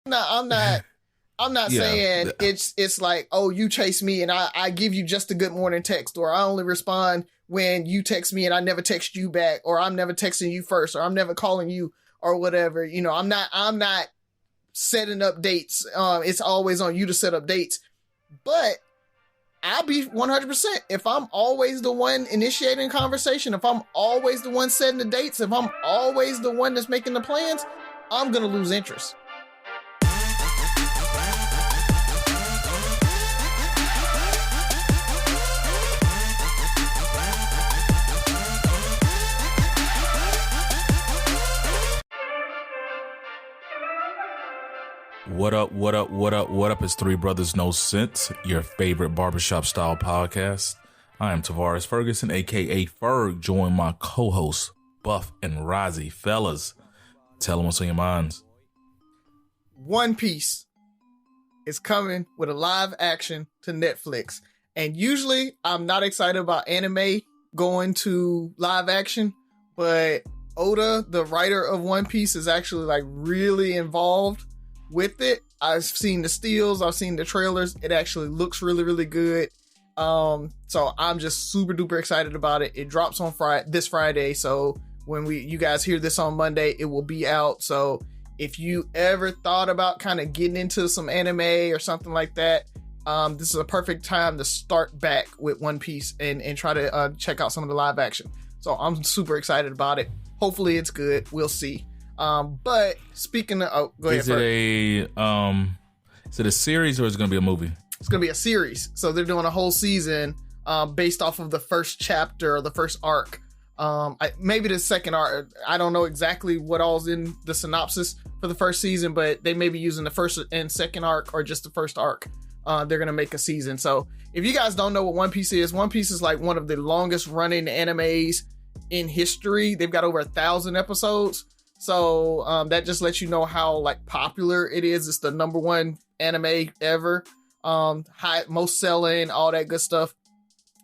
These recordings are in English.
No, I'm not Yeah. saying it's like, oh, you chase me and I give you just a good morning text, or I only respond when you text me and I never text you back, or I'm never texting you first, or I'm never calling you, or whatever. You know, I'm not setting up dates. It's always on you to set up dates. But I'll be 100%. If I'm always the one initiating conversation, if I'm always the one setting the dates, if I'm always the one that's making the plans, I'm going to lose interest. What up, what up, what up, what up? It's Three Brothers No Sense, your favorite barbershop style podcast. I am Tavares Ferguson, aka Ferg, joined my co-hosts, Buff and Razi. Fellas, tell them what's on your minds. One Piece is coming with a live action to Netflix. And usually I'm not excited about anime going to live action, but Oda, the writer of One Piece, is actually like really involved with it. I've seen the stills, I've seen the trailers. It actually looks really, really good. So I'm just super duper excited about it. It drops on this Friday. So when you guys hear this on Monday, it will be out. So if you ever thought about kind of getting into some anime or something like that, this is a perfect time to start back with One Piece and try to check out some of the live action. So I'm super excited about it. Hopefully it's good. We'll see. But speaking of, go ahead. Is it a series or is it going to be a movie? It's going to be a series. So they're doing a whole season based off of the first chapter or the first arc. Maybe the second arc. I don't know exactly what all's in the synopsis for the first season, but they may be using the first and second arc or just the first arc. They're going to make a season. So if you guys don't know what One Piece is like one of the longest running animes in history. They've got over 1,000 episodes. So that just lets you know how like popular it is. It's the number one anime ever. Most selling, all that good stuff.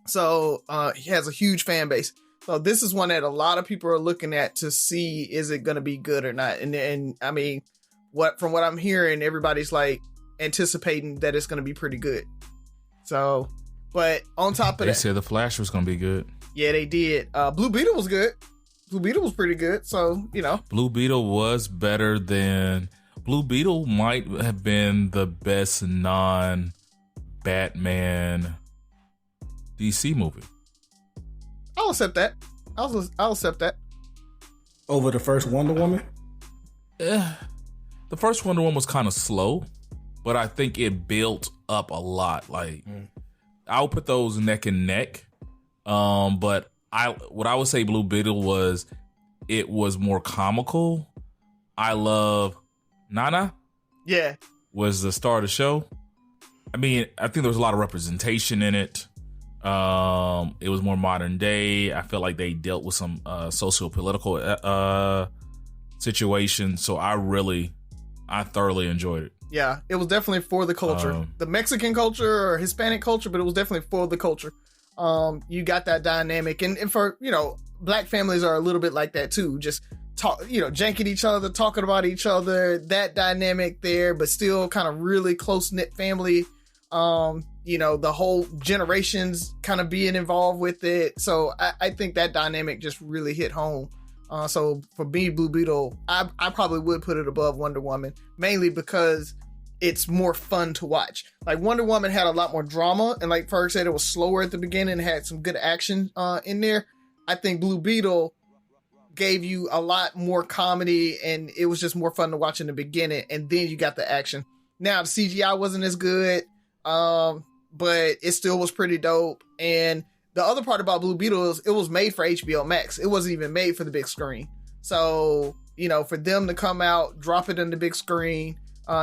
So he has a huge fan base. So this is one that a lot of people are looking at to see, is it going to be good or not? And I mean, from what I'm hearing, everybody's like anticipating that it's going to be pretty good. So, but on top of that, they said the Flash was going to be good. Yeah, they did. Blue Beetle was good. Blue Beetle was pretty good, so, you know. Blue Beetle was better than... Blue Beetle might have been the best non-Batman DC movie. I'll accept that. I'll accept that. Over the first Wonder Woman? The first Wonder Woman was kind of slow, but I think it built up a lot. Like, I'll put those neck and neck, but... what I would say Blue Beetle was, it was more comical. I love Nana. Yeah. Was the star of the show. I mean, I think there was a lot of representation in it. It was more modern day. I felt like they dealt with some socio-political situations. So I thoroughly enjoyed it. Yeah, it was definitely for the culture. The Mexican culture or Hispanic culture, but it was definitely for the culture. You got that dynamic, and for, you know, black families are a little bit like that too, just janking each other, talking about each other, that dynamic there, but still kind of really close-knit family. The whole generations kind of being involved with it. So I think that dynamic just really hit home. So for me, Blue Beetle, I probably would put it above Wonder Woman, mainly because it's more fun to watch. Like Wonder Woman had a lot more drama, and like Ferg said, it was slower at the beginning and had some good action in there. I think Blue Beetle gave you a lot more comedy, and it was just more fun to watch in the beginning, and then you got the action. Now the CGI wasn't as good, but it still was pretty dope. And the other part about Blue Beetle is it was made for HBO Max. It wasn't even made for the big screen. So, you know, for them to come out, drop it on the big screen,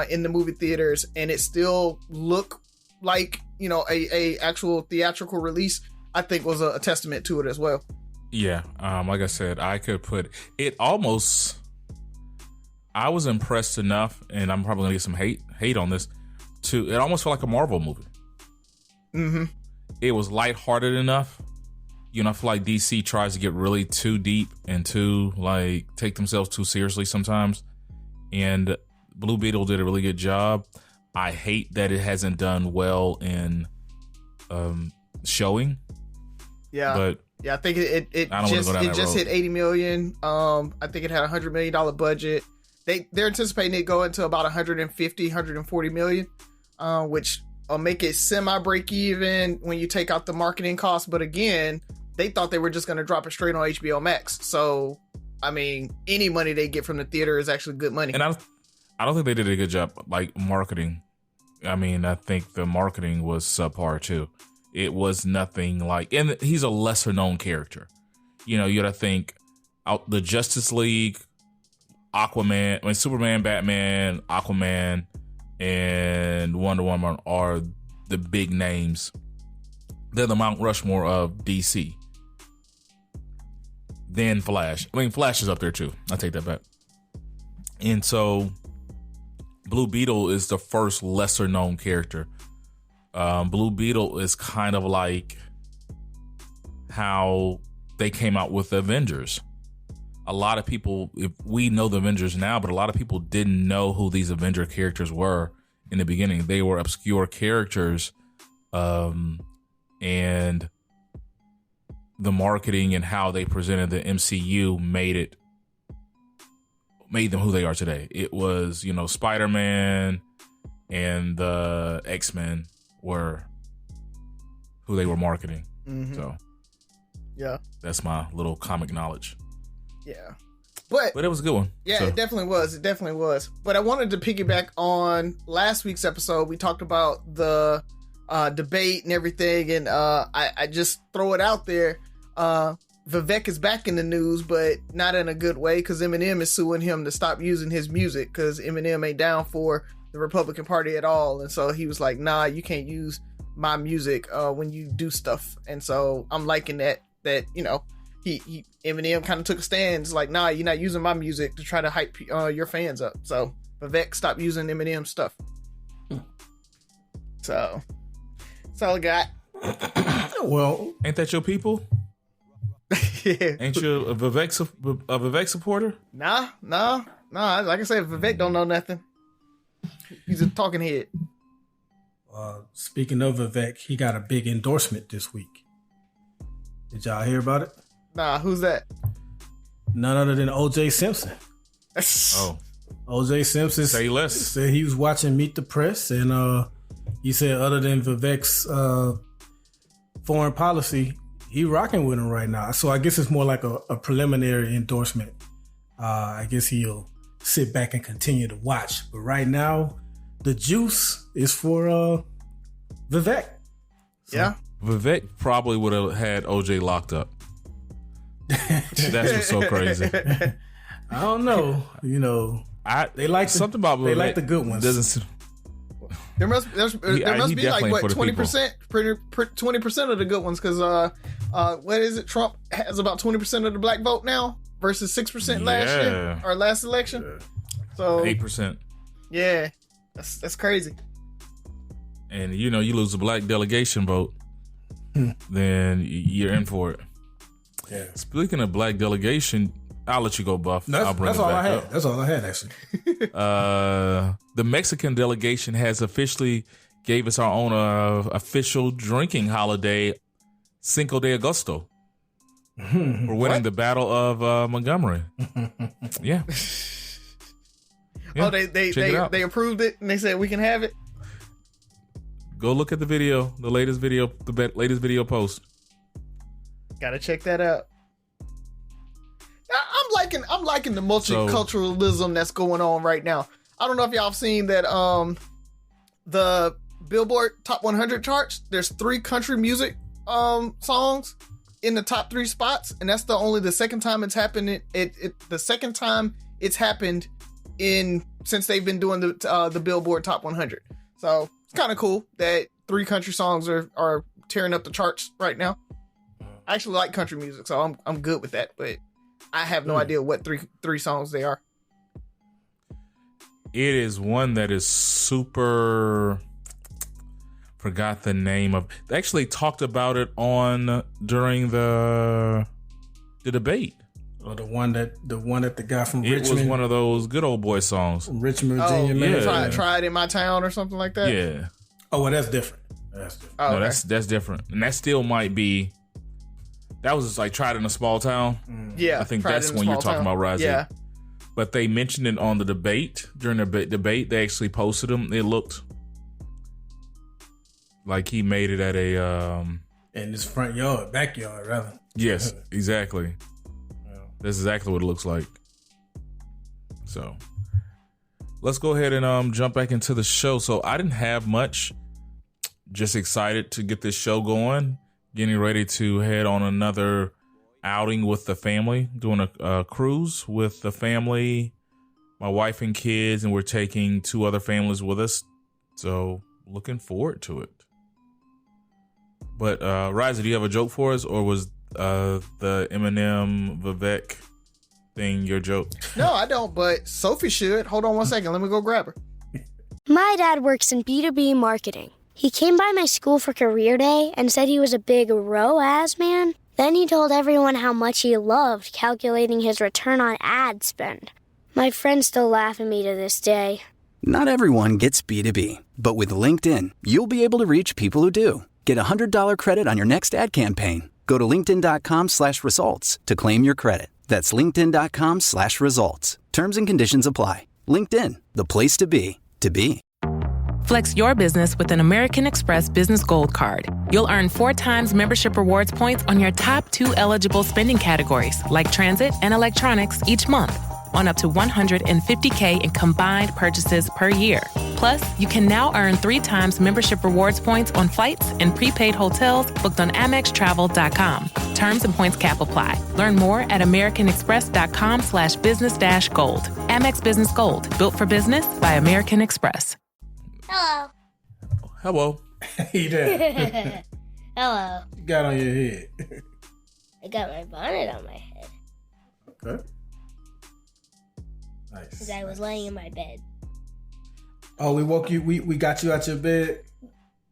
in the movie theaters, and it still look like, you know, a actual theatrical release, I think was a testament to it as well. Yeah, like I said, I could put it almost... I was impressed enough, and I'm probably gonna get some hate on this, it almost felt like a Marvel movie. Mm-hmm. It was lighthearted enough. You know, I feel like DC tries to get really too deep and too, like, take themselves too seriously sometimes. And Blue Beetle did a really good job. I hate that it hasn't done well in showing. Yeah, but I think it just hit 80 million. I think it had $100 million budget. They're anticipating it going to about 150, 140 million, which will make it semi break even when you take out the marketing costs. But again, they thought they were just going to drop it straight on HBO Max. So, I mean, any money they get from the theater is actually good money. And I don't think they did a good job, like, marketing. I mean, I think the marketing was subpar, too. It was nothing like... And he's a lesser-known character. You know, you got to think out the Justice League, Aquaman, Superman, Batman, Aquaman, and Wonder Woman are the big names. They're the Mount Rushmore of DC. Then Flash. I mean, Flash is up there, too. I take that back. And so... Blue Beetle is the first lesser known character. Blue Beetle is kind of like how they came out with the Avengers. A lot of people, if we know the Avengers now, but a lot of people didn't know who these Avenger characters were in the beginning. They were obscure characters, and the marketing and how they presented the MCU made them who they are today. It was, Spider-Man and the X-Men were who they were marketing. Mm-hmm. So, yeah, that's my little comic knowledge. Yeah, but it was a good one. Yeah, so. It definitely was. But I wanted to piggyback on last week's episode. We talked about the debate and everything, and I just throw it out there. Vivek is back in the news, but not in a good way, because Eminem is suing him to stop using his music because Eminem ain't down for the Republican Party at all. And so he was like, nah, you can't use my music when you do stuff. And so I'm liking that Eminem kind of took a stand. It's like, nah, you're not using my music to try to hype your fans up. So Vivek, stop using Eminem stuff. So that's all I got. Well, ain't that your people? Yeah. Ain't you a Vivek supporter? Nah. Like I said, Vivek don't know nothing. He's a talking head. Speaking of Vivek, he got a big endorsement this week. Did y'all hear about it? Nah, who's that? None other than O.J. Simpson. Oh. O.J. Simpson Say less. Said he was watching Meet the Press, and he said other than Vivek's foreign policy, he rocking with him right now. So I guess it's more like a preliminary endorsement. I guess he'll sit back and continue to watch. But right now, the juice is for Vivek. So, yeah. Vivek probably would have had OJ locked up. That's what's so crazy. I don't know. They like something about Vivek. They like the good ones. There must be like what 20%, 20% of the good ones, because what is it? Trump has about 20% of the black vote now versus 6% last year or last election. Yeah. So 8%. Yeah, that's crazy. And you lose the black delegation vote, then you're in for it. Yeah. Speaking of black delegation, I'll let you go, Buff. I'll bring that's it all back I had. up. That's all I had, actually. The Mexican delegation has officially gave us our own official drinking holiday, Cinco de Augusto. We're winning the Battle of Montgomery. Yeah. Oh, they approved it and they said we can have it. Go look at the video, the latest video post. Gotta check that out. I'm liking the multiculturalism that's going on right now. I don't know if y'all have seen that the Billboard Top 100 charts. There's 3 country music songs in the top 3 spots, and that's the second time it's happened. The second time it's happened since they've been doing the Billboard Top 100. So it's kind of cool that 3 country songs are tearing up the charts right now. I actually like country music, so I'm good with that, but I have no idea what three songs they are. It is one that is super. Forgot the name of. They actually talked about it during the debate. Or the one that the guy from Richmond. It was one of those good old boy songs. Richmond, Virginia. Yeah. Try it in my town or something like that. Yeah. Oh, well, that's different. That's different. Oh, no, okay. that's different, and that still might be. That was like tried in a small town. Yeah, I think that's when you're talking about Razi. Yeah, but they mentioned it on the debate during the debate. They actually posted them. It looked like he made it at a in his backyard, rather. Yes, exactly. That's exactly what it looks like. So let's go ahead and jump back into the show. So I didn't have much. Just excited to get this show going. Getting ready to head on another outing with the family. Doing a cruise with the family, my wife and kids, and we're taking 2 other families with us. So looking forward to it. But Razi, do you have a joke for us, or was the Eminem Vivek thing your joke? No, I don't, but Sophie should. Hold on one second. Let me go grab her. My dad works in B2B marketing. He came by my school for career day and said he was a big ROAS man. Then he told everyone how much he loved calculating his return on ad spend. My friends still laugh at me to this day. Not everyone gets B2B, but with LinkedIn, you'll be able to reach people who do. Get a $100 credit on your next ad campaign. Go to linkedin.com/results to claim your credit. That's linkedin.com/results. Terms and conditions apply. LinkedIn, the place to be, to be. Flex your business with an American Express Business Gold Card. You'll earn 4 times membership rewards points on your top 2 eligible spending categories, like transit and electronics, each month, on up to $150K in combined purchases per year. Plus, you can now earn 3 times membership rewards points on flights and prepaid hotels booked on AmexTravel.com. Terms and points cap apply. Learn more at americanexpress.com/business-gold. Amex Business Gold, built for business by American Express. Hello. Hello. Hey there. Hello. You got on your head. I got my bonnet on my head Okay. Nice. because I was laying in my bed. Oh, we woke you. We got you out your bed.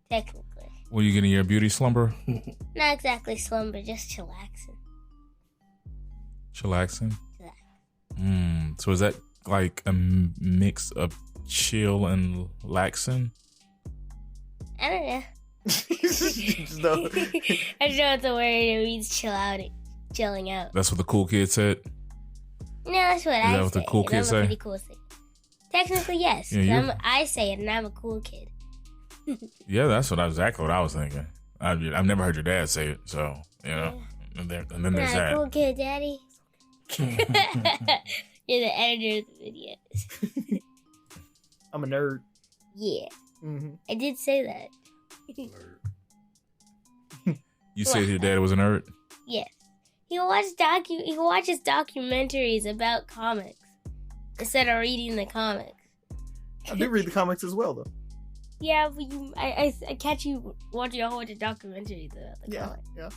Technically. Were you getting your beauty slumber? Not exactly slumber, just chillaxing. Chillaxing? So is that like a mix of chill and laxing? I don't know. No. I don't know what the word it means. Chilling out. That's what the cool kid said? No, that's what I say. Is that what the cool kids I'm a say? pretty cool thing. Technically, yes. Yeah, I say it, and I'm a cool kid. Yeah, that's exactly what I was thinking. I've never heard your dad say it, so, you know. And then there's Not a that. cool kid, Daddy. You're the editor of the videos. I'm a nerd. Yeah. Mm-hmm. I did say that. You said your dad was a nerd? Yes. He watches documentaries about comics instead of reading the comics. I do read the comics as well, though. Yeah, but I catch you watching a whole bunch of documentaries about the comics. Yeah.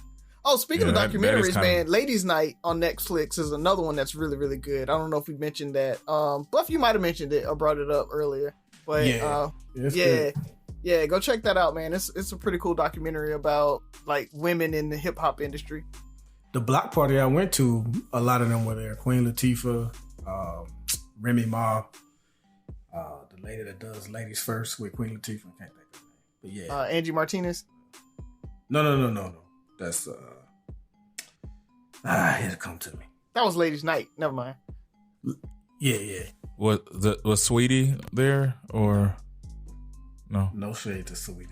Oh, speaking of that documentaries, is kinda- man, Ladies Night on Netflix is another one that's really, really good. I don't know if we mentioned that. Buff, you might have mentioned it or brought it up earlier. But yeah, go check that out, man. It's a pretty cool documentary about like women in the hip hop industry. The block party I went to, a lot of them were there. Queen Latifah, Remy Ma, the lady that does Ladies First with Queen Latifah. I can't think of her name. But yeah. Angie Martinez. No. That's it'll come to me. That was Ladies Night. Never mind. Yeah. Was Sweetie there or no? No shade to Sweetie.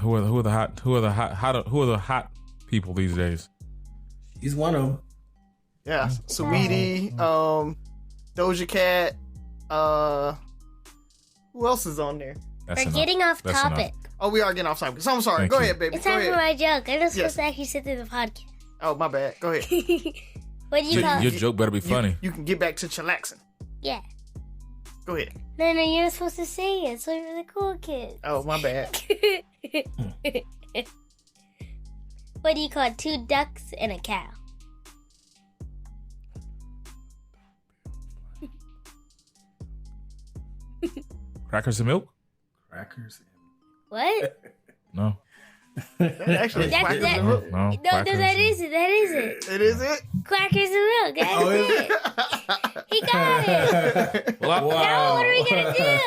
Who are the hot people these days? He's one of them. Yeah, Saweetie, Doja Cat. Who else is on there? We're getting off topic. Oh, we are getting off topic. So I'm sorry. Thank Go you. ahead, baby. It's Go time ahead. for my joke. I'm not supposed to actually sit through the podcast. Oh, my bad. Go ahead. What do you call Your it? joke better be funny. You can get back to chillaxing. Yeah. Go ahead. No, you're not supposed to say it. So you're the cool kid. Oh, my bad. What do you call 2 ducks and a cow? Crackers and milk? Crackers. What? No. Actually, that is it. It is it. Quackers and milk. That's it. He got it. Well, Now what are we gonna do?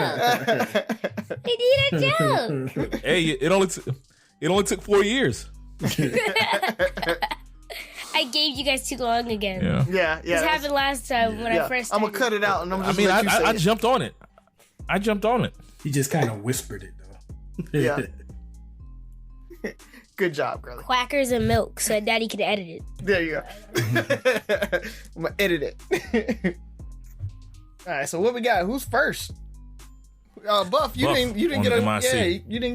He need a joke. Hey, it only took 4 years. I gave you guys too long again. Yeah. This happened last time when I first started. I'm gonna cut it out, and I'm just. I jumped on it. He just kind of whispered it though. Yeah. Good job, girl. Quackers and milk, so Daddy can edit it. There you go. I'm gonna edit it. All right. So what we got? Who's first? Buff, you didn't get you didn't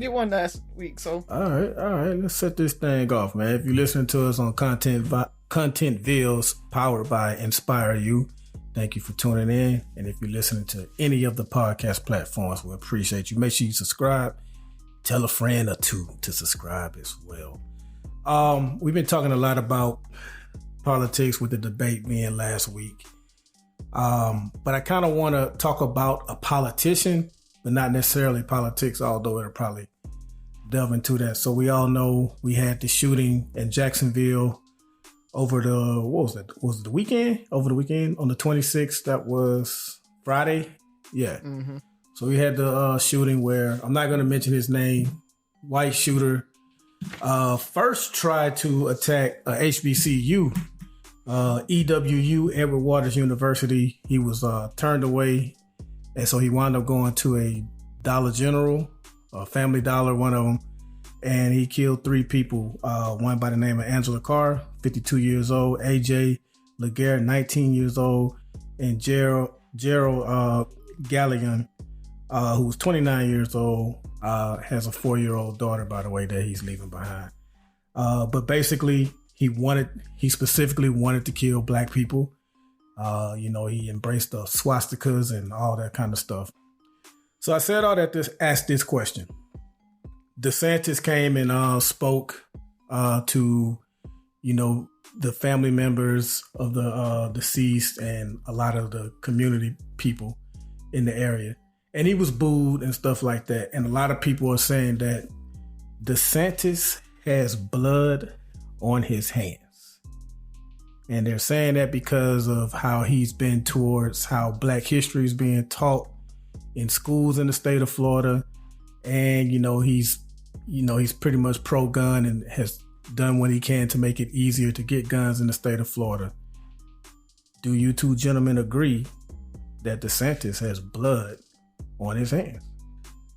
get one last week. So all right. Let's set this thing off, man. If you're listening to us on Contentville's powered by Inspire You, thank you for tuning in. And if you're listening to any of the podcast platforms, we appreciate you. Make sure you subscribe. Tell a friend or two to subscribe as well. We've been talking a lot about politics with the debate being last week. But I kind of want to talk about a politician, but not necessarily politics, although it'll probably delve into that. So we all know we had the shooting in Jacksonville over the, was it the weekend? Over the weekend on the 26th, that was Friday. Yeah. Mm-hmm. So we had the shooting where, I'm not going to mention his name, white shooter, first tried to attack HBCU, EWU, Edward Waters University. He was turned away, and so he wound up going to a Dollar General, Family Dollar, one of them, and he killed 3 people, one by the name of Angela Carr, 52 years old, AJ Laguerre, 19 years old, and Gerald Gallion, who was 29 years old, has a 4-year-old daughter, by the way, that he's leaving behind. But basically, he specifically wanted to kill black people. He embraced the swastikas and all that kind of stuff. So I said all that to ask this question. DeSantis came and spoke to, the family members of the deceased and a lot of the community people in the area. And he was booed and stuff like that. And a lot of people are saying that DeSantis has blood on his hands. And they're saying that because of how he's been towards how black history is being taught in schools in the state of Florida. And, he's pretty much pro-gun and has done what he can to make it easier to get guns in the state of Florida. Do you two gentlemen agree that DeSantis has blood on his hands?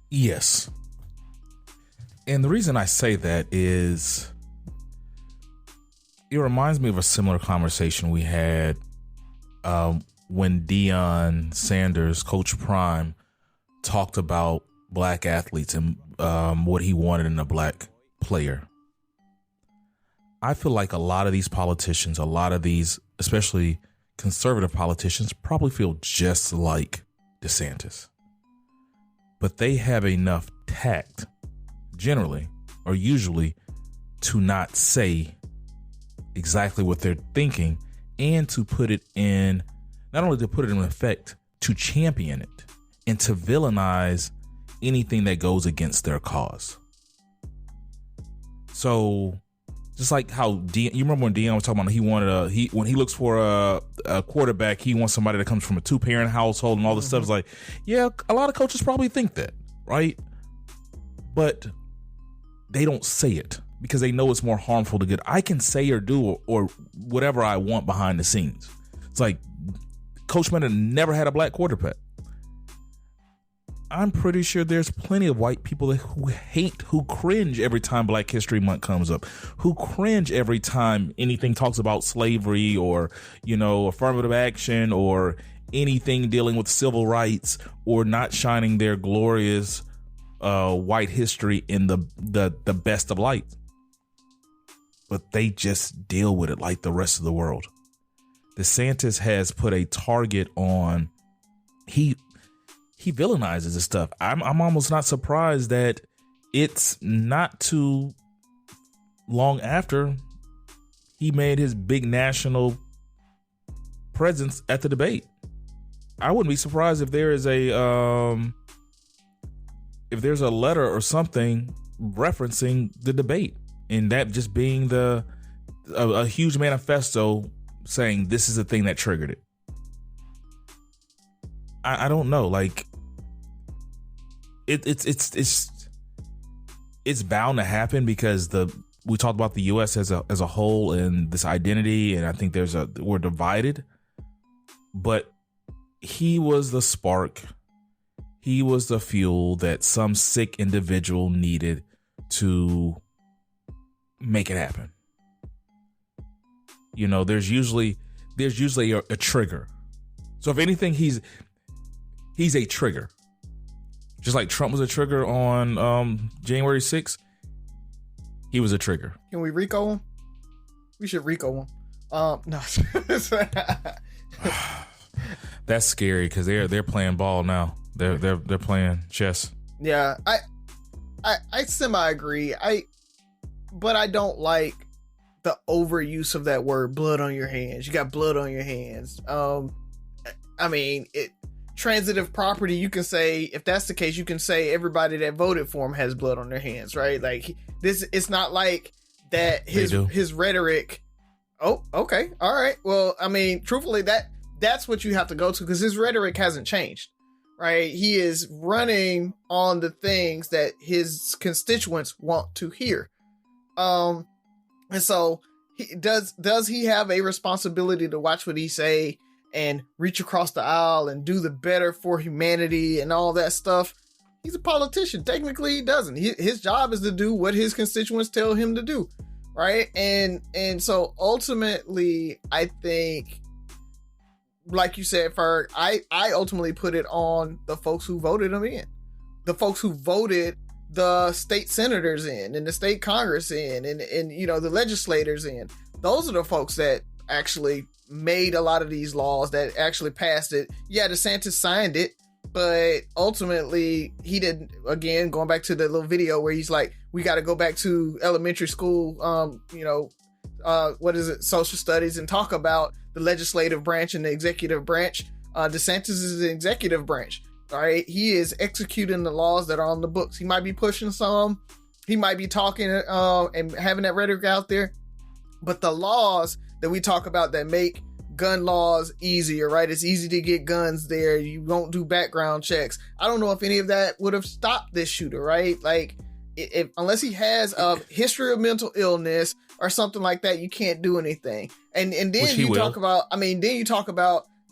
Yes. And the reason I say that is it reminds me of a similar conversation we had when Deion Sanders, Coach Prime, talked about black athletes and what he wanted in a black player. I feel like a lot of these politicians, especially conservative politicians, probably feel just like DeSantis. But they have enough tact, generally, or usually, to not say exactly what they're thinking and to put it in, not only to put it in effect, to champion it and to villainize anything that goes against their cause. So just like how you remember when Deion was talking about when he looks for a quarterback, he wants somebody that comes from a 2-parent household and all this stuff. Is like, yeah, a lot of coaches probably think that, right? But they don't say it because they know it's more harmful to get. I can say or do or whatever I want behind the scenes. It's like Coach Meta never had a black quarterback. I'm pretty sure there's plenty of white people who cringe every time Black History Month comes up, who cringe every time anything talks about slavery or, affirmative action or anything dealing with civil rights or not shining their glorious white history in the best of light. But they just deal with it like the rest of the world. DeSantis has put a target on, he villainizes this stuff. I'm almost not surprised that it's not too long after he made his big national presence at the debate. I wouldn't be surprised if there is a letter or something referencing the debate, and that just being a huge manifesto saying this is the thing that triggered it. I don't know, like it's bound to happen because we talked about the U.S. as a whole and this identity, and I think we're divided. But he was the spark. He was the fuel that some sick individual needed to make it happen. You know, there's usually a trigger. So if anything, he's a trigger. Just like Trump was a trigger on January 6th, he was a trigger. Can we RICO him? We should RICO him. No. That's scary because they're playing ball now. They're playing chess. Yeah, I semi agree. But I don't like the overuse of that word, blood on your hands. You got blood on your hands. I mean, transitive property, you can say, if that's the case, you can say everybody that voted for him has blood on their hands, right? Like this, it's not like that his rhetoric. Oh, okay. All right. Well, I mean, truthfully, that's what you have to go to because his rhetoric hasn't changed, right? He is running on the things that his constituents want to hear. And so does he have a responsibility to watch what he say and reach across the aisle and do the better for humanity and all that stuff? He's a politician. Technically, he doesn't. His job is to do what his constituents tell him to do, right? And so ultimately, I think, like you said, Ferg, I ultimately put it on the folks who voted him in, the folks who voted the state senators in and the state Congress in and you know, the legislators in. Those are the folks that actually made a lot of these laws, that actually passed it. Yeah, DeSantis signed it, but ultimately he didn't. Again, going back to the little video where he's like, we got to go back to elementary school, social studies, and talk about the legislative branch and the executive branch. DeSantis is the executive branch. All right, he is executing the laws that are on the books. He might be pushing some, he might be talking and having that rhetoric out there, but the laws that we talk about that make gun laws easier, right? It's easy to get guns there. You won't do background checks. I don't know if any of that would have stopped this shooter, right? Like, unless he has a history of mental illness or something like that, you can't do anything. And then you talk about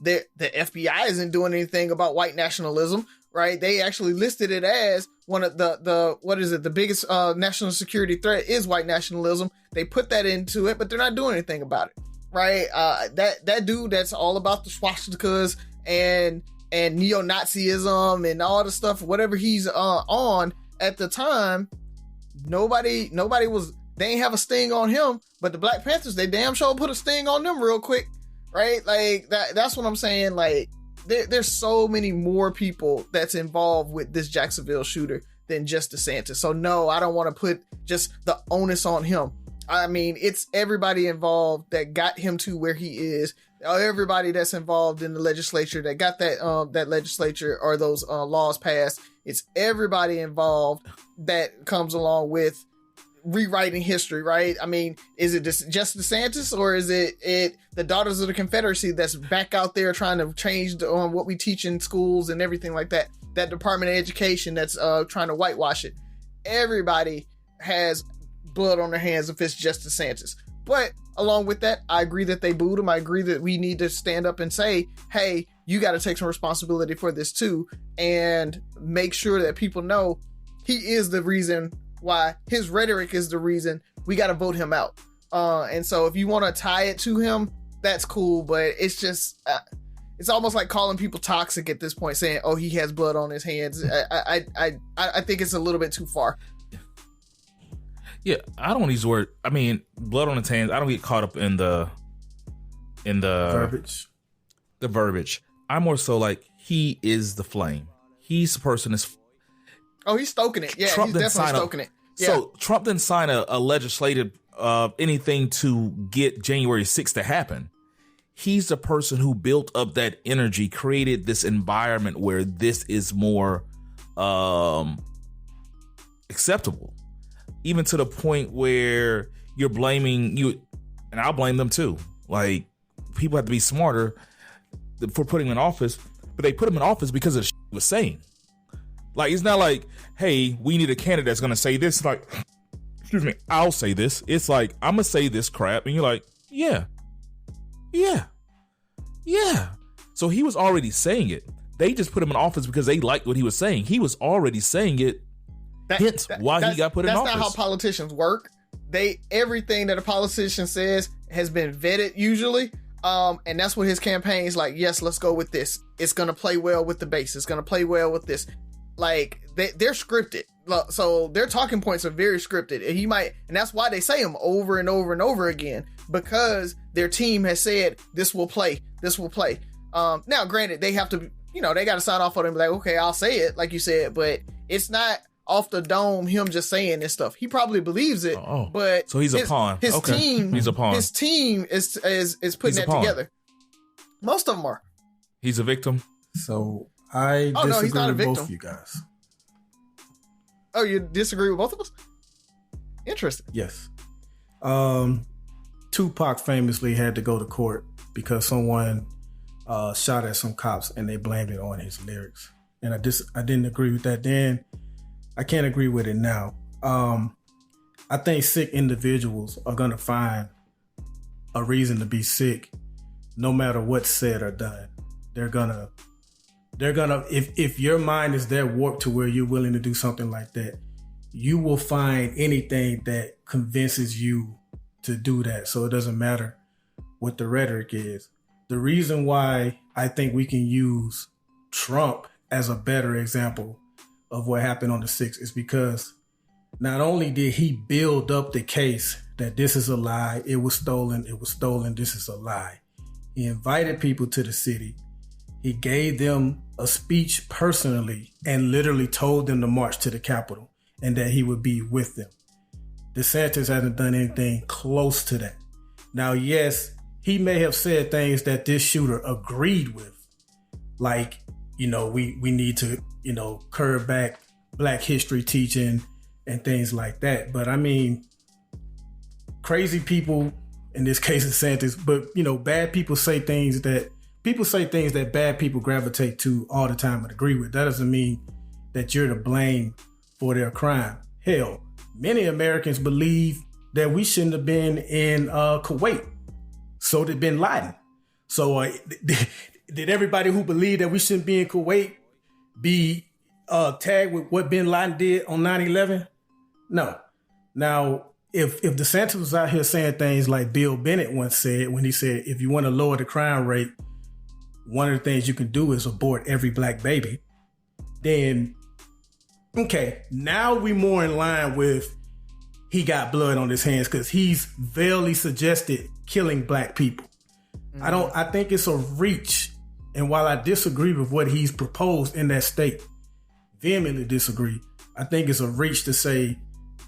the FBI isn't doing anything about white nationalism, right? They actually listed it as one of the biggest national security threat is white nationalism. They put that into it, but they're not doing anything about it, right? That dude that's all about the swastikas and neo-Nazism and all the stuff, whatever he's on at the time, nobody was, they ain't have a sting on him, but the Black Panthers, they damn sure put a sting on them real quick. Right? Like that's what I'm saying. Like there's so many more people that's involved with this Jacksonville shooter than just DeSantis. So no, I don't want to put just the onus on him. I mean, it's everybody involved that got him to where he is. Everybody that's involved in the legislature that got that legislature or those laws passed. It's everybody involved that comes along with rewriting history, right? I mean, is it just DeSantis, or is it the Daughters of the Confederacy that's back out there trying to change what we teach in schools and everything like that? That Department of Education that's trying to whitewash it. Everybody has blood on their hands if it's just DeSantis. But along with that, I agree that they booed him. I agree that we need to stand up and say, hey, you got to take some responsibility for this too, and make sure that people know he is the reason why, his rhetoric is the reason we got to vote him out. And so if you want to tie it to him, that's cool. But it's just, it's almost like calling people toxic at this point, saying, oh, he has blood on his hands. I think it's a little bit too far. Yeah, I don't use the word. I mean, blood on his hands. I don't get caught up in the verbiage. The verbiage. I'm more so like, he is the flame. He's the person that's. Oh, he's stoking it. Yeah, Trump he's definitely stoking it. Yeah. So Trump didn't sign a legislative anything to get January 6th to happen. He's the person who built up that energy, created this environment where this is more acceptable. even to the point where you're blaming you, and I'll blame them too. Like, people have to be smarter for putting him in office, but they put him in office because of the shit he was saying. Like, it's not like, hey, we need a candidate that's going to say this. Like, excuse me, I'll say this. It's like, I'm going to say this crap. And you're like, yeah. So he was already saying it. They just put him in office because they liked what he was saying. He was already saying it. Hence why he got put in office. That's not how politicians work. Everything that a politician says has been vetted usually. And that's what his campaign's like. Yes, let's go with this. It's going to play well with the base. It's going to play well with this. Like, they're scripted. So their talking points are very scripted. And that's why they say them over and over and over again, because their team has said, this will play. Now, granted, they have to, they got to sign off on it and be like, okay, I'll say it, like you said, but it's not off the dome him just saying this stuff. He probably believes it, but so he's a pawn. His team, he's a pawn. His team is putting that together. Most of them are. He's a victim. So I disagree with both of you guys. Oh, you disagree with both of us? Interesting. Yes. Tupac famously had to go to court because someone shot at some cops and they blamed it on his lyrics. And I didn't agree with that then. I can't agree with it now. I think sick individuals are going to find a reason to be sick no matter what's said or done. They're gonna, if your mind is that warped to where you're willing to do something like that, you will find anything that convinces you to do that. So it doesn't matter what the rhetoric is. The reason why I think we can use Trump as a better example of what happened on the 6th is because not only did he build up the case that this is a lie, it was stolen, this is a lie. He invited people to the city. He gave them a speech personally and literally told them to march to the Capitol and that he would be with them. DeSantis hasn't done anything close to that. Now, yes, he may have said things that this shooter agreed with, like, we need to, curb back Black history teaching and things like that. But I mean, crazy people, in this case DeSantis, but bad people say things that bad people gravitate to all the time and agree with. That doesn't mean that you're to blame for their crime. Hell, many Americans believe that we shouldn't have been in Kuwait. So did Bin Laden. So did everybody who believed that we shouldn't be in Kuwait be tagged with what Bin Laden did on 9/11? No. Now, if DeSantis was out here saying things like Bill Bennett once said, when he said, if you want to lower the crime rate, one of the things you can do is abort every Black baby, then, okay, now we more in line with he got blood on his hands because he's vaguely suggested killing Black people. I think it's a reach. And while I disagree with what he's proposed in that state, vehemently disagree, I think it's a reach to say,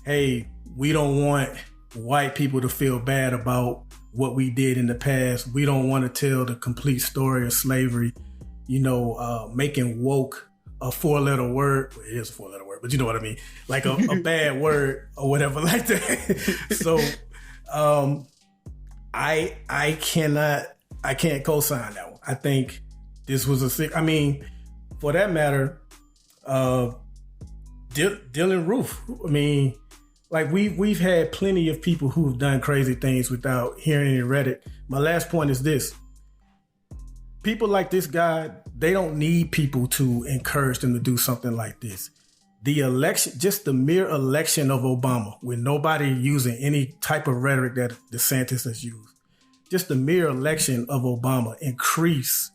hey, we don't want white people to feel bad about what we did in the past. We don't want to tell the complete story of slavery, making woke a 4-letter word. Well, it is a 4-letter word, but you know what I mean? Like a bad word or whatever like that. So I can't co-sign that one. I think this was for that matter, Dylan Roof. We've had plenty of people who have done crazy things without hearing any rhetoric. My last point is this. People like this guy, they don't need people to encourage them to do something like this. The election, just the mere election of Obama, with nobody using any type of rhetoric that DeSantis has used, just the mere election of Obama increased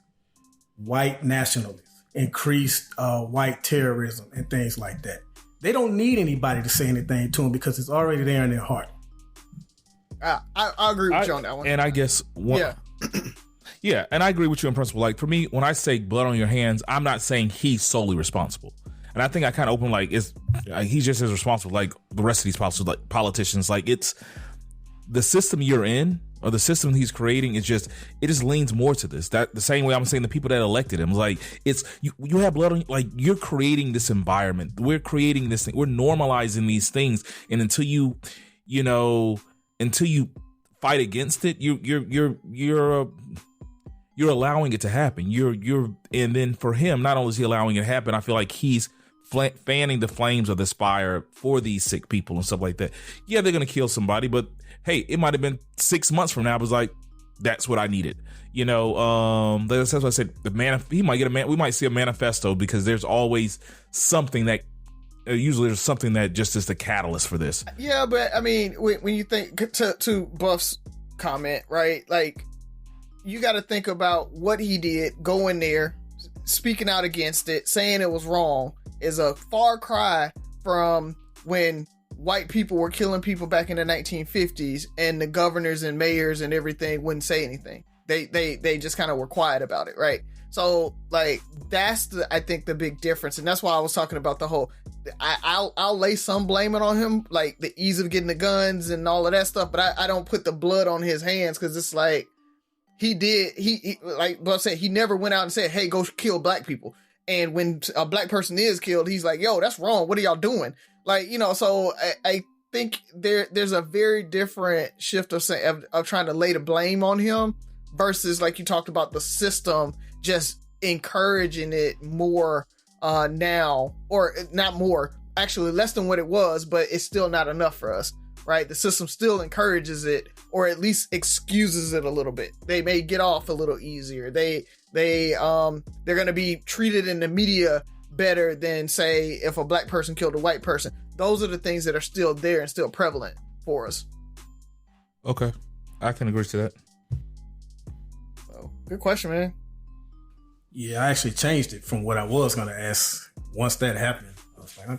white nationalism, increased white terrorism and things like that. They don't need anybody to say anything to them because it's already there in their heart. I agree with you on that one. And I guess yeah, and I agree with you in principle. Like, for me, when I say blood on your hands, I'm not saying he's solely responsible. And I think I kind of open he's just as responsible like the rest of these politicians. Like, it's the system you're in or the system he's creating is just, it just leans more to this. That the same way I'm saying the people that elected him, like, it's you have blood on, like, you're creating this environment. We're creating this thing. We're normalizing these things, and until you fight against it, you're allowing it to happen. And then for him, not only is he allowing it to happen, I feel like he's fanning the flames of this fire for these sick people and stuff like that. Yeah, they're gonna kill somebody, but hey, it might have been 6 months from now. It was like, that's what I needed. That's what I said. We might see a manifesto, because there's always something that. Usually there's something that just is the catalyst for this. Yeah, but I mean, when you think to Buff's comment, right? Like, you got to think about what he did, going there, speaking out against it, saying it was wrong, is a far cry from when white people were killing people back in the 1950s and the governors and mayors and everything wouldn't say anything. They just kind of were quiet about it, right? So, like, that's I think the big difference, and that's why I was talking about the whole. I'll lay some blaming on him, like the ease of getting the guns and all of that stuff, but I don't put the blood on his hands, because it's like he like Buff said, he never went out and said, "Hey, go kill black people." And when a black person is killed, he's like, "Yo, that's wrong. What are y'all doing?" Like, so I think there's a very different shift of trying to lay the blame on him versus, like you talked about, the system just encouraging it more now, or not more, actually less than what it was, but it's still not enough for us, right? The system still encourages it, or at least excuses it a little bit. They may get off a little easier. They're going to be treated in the media better than, say, if a black person killed a white person. Those are the things that are still there and still prevalent for us. Okay, I can agree to that. So, good question, man. Yeah, I actually changed it from what I was going to ask once that happened. I was like,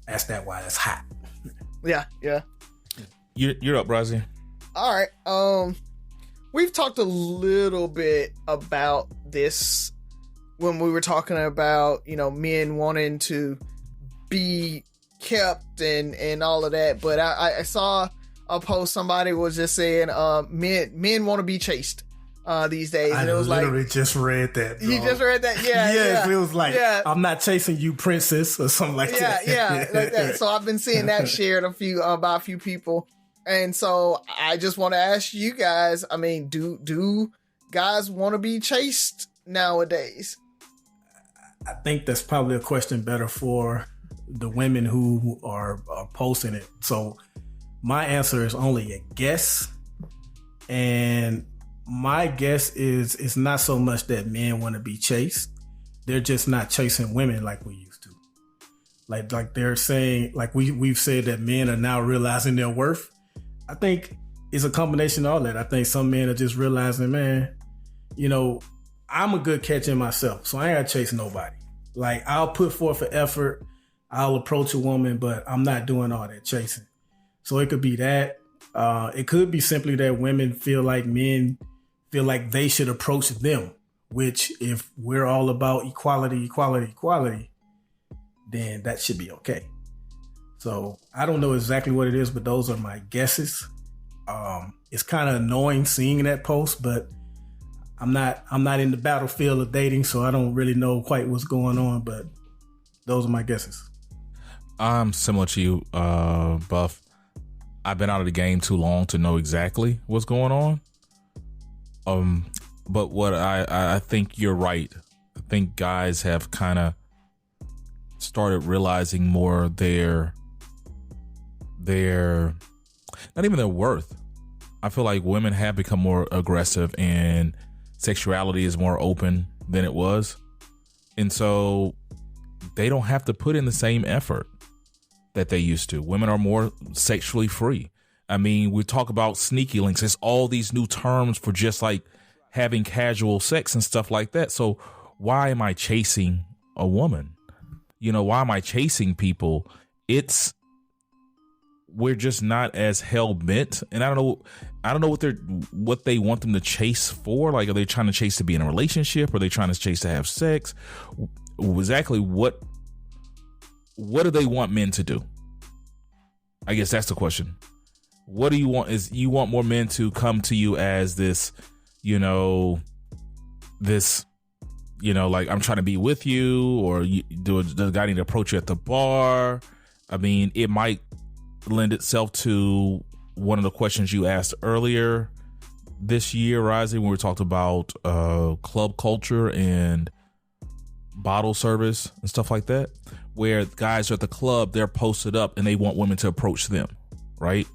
ask that why that's hot. Yeah. You're up, Razi. All right. We've talked a little bit about this when we were talking about, men wanting to be kept and all of that. But I saw a post, somebody was just saying, men want to be chased these days. And it was literally just read that. Bro. You just read that? Yeah. Yes, it was like, I'm not chasing you, princess, or something like that. Yeah, like that. So I've been seeing that shared by a few people. And so I just want to ask you guys, I mean, do guys want to be chased nowadays? I think that's probably a question better for the women who are posting it. So my answer is only a guess. And my guess is it's not so much that men want to be chased. They're just not chasing women like we used to. Like they're saying, like we've said that men are now realizing their worth. I think it's a combination of all that. I think some men are just realizing, man, I'm a good catch in myself, so I ain't got to chase nobody. Like, I'll put forth an effort, I'll approach a woman, but I'm not doing all that chasing. So it could be that. It could be simply that women feel like men feel like they should approach them, which if we're all about equality, then that should be okay. So I don't know exactly what it is, but those are my guesses. It's kind of annoying seeing that post, but I'm not in the battlefield of dating, so I don't really know quite what's going on, but those are my guesses. I'm similar to you, Buff. I've been out of the game too long to know exactly what's going on. But what I think you're right. I think guys have kind of started realizing more their not even their worth. I feel like women have become more aggressive and sexuality is more open than it was. And so they don't have to put in the same effort that they used to. Women are more sexually free. I mean, we talk about sneaky links. There's all these new terms for just like having casual sex and stuff like that. So why am I chasing a woman? Why am I chasing people? We're just not as hell bent. And I don't know what they want them to chase for. Like, are they trying to chase to be in a relationship? Are they trying to chase to have sex? Exactly what do they want men to do? I guess that's the question. what do you want? Is you want more men to come to you as this, like I'm trying to be with you, or does the guy need to approach you at the bar? I mean, it might lend itself to one of the questions you asked earlier this year, Razi, when we talked about club culture and bottle service and stuff like that, where guys are at the club, they're posted up and they want women to approach them, right?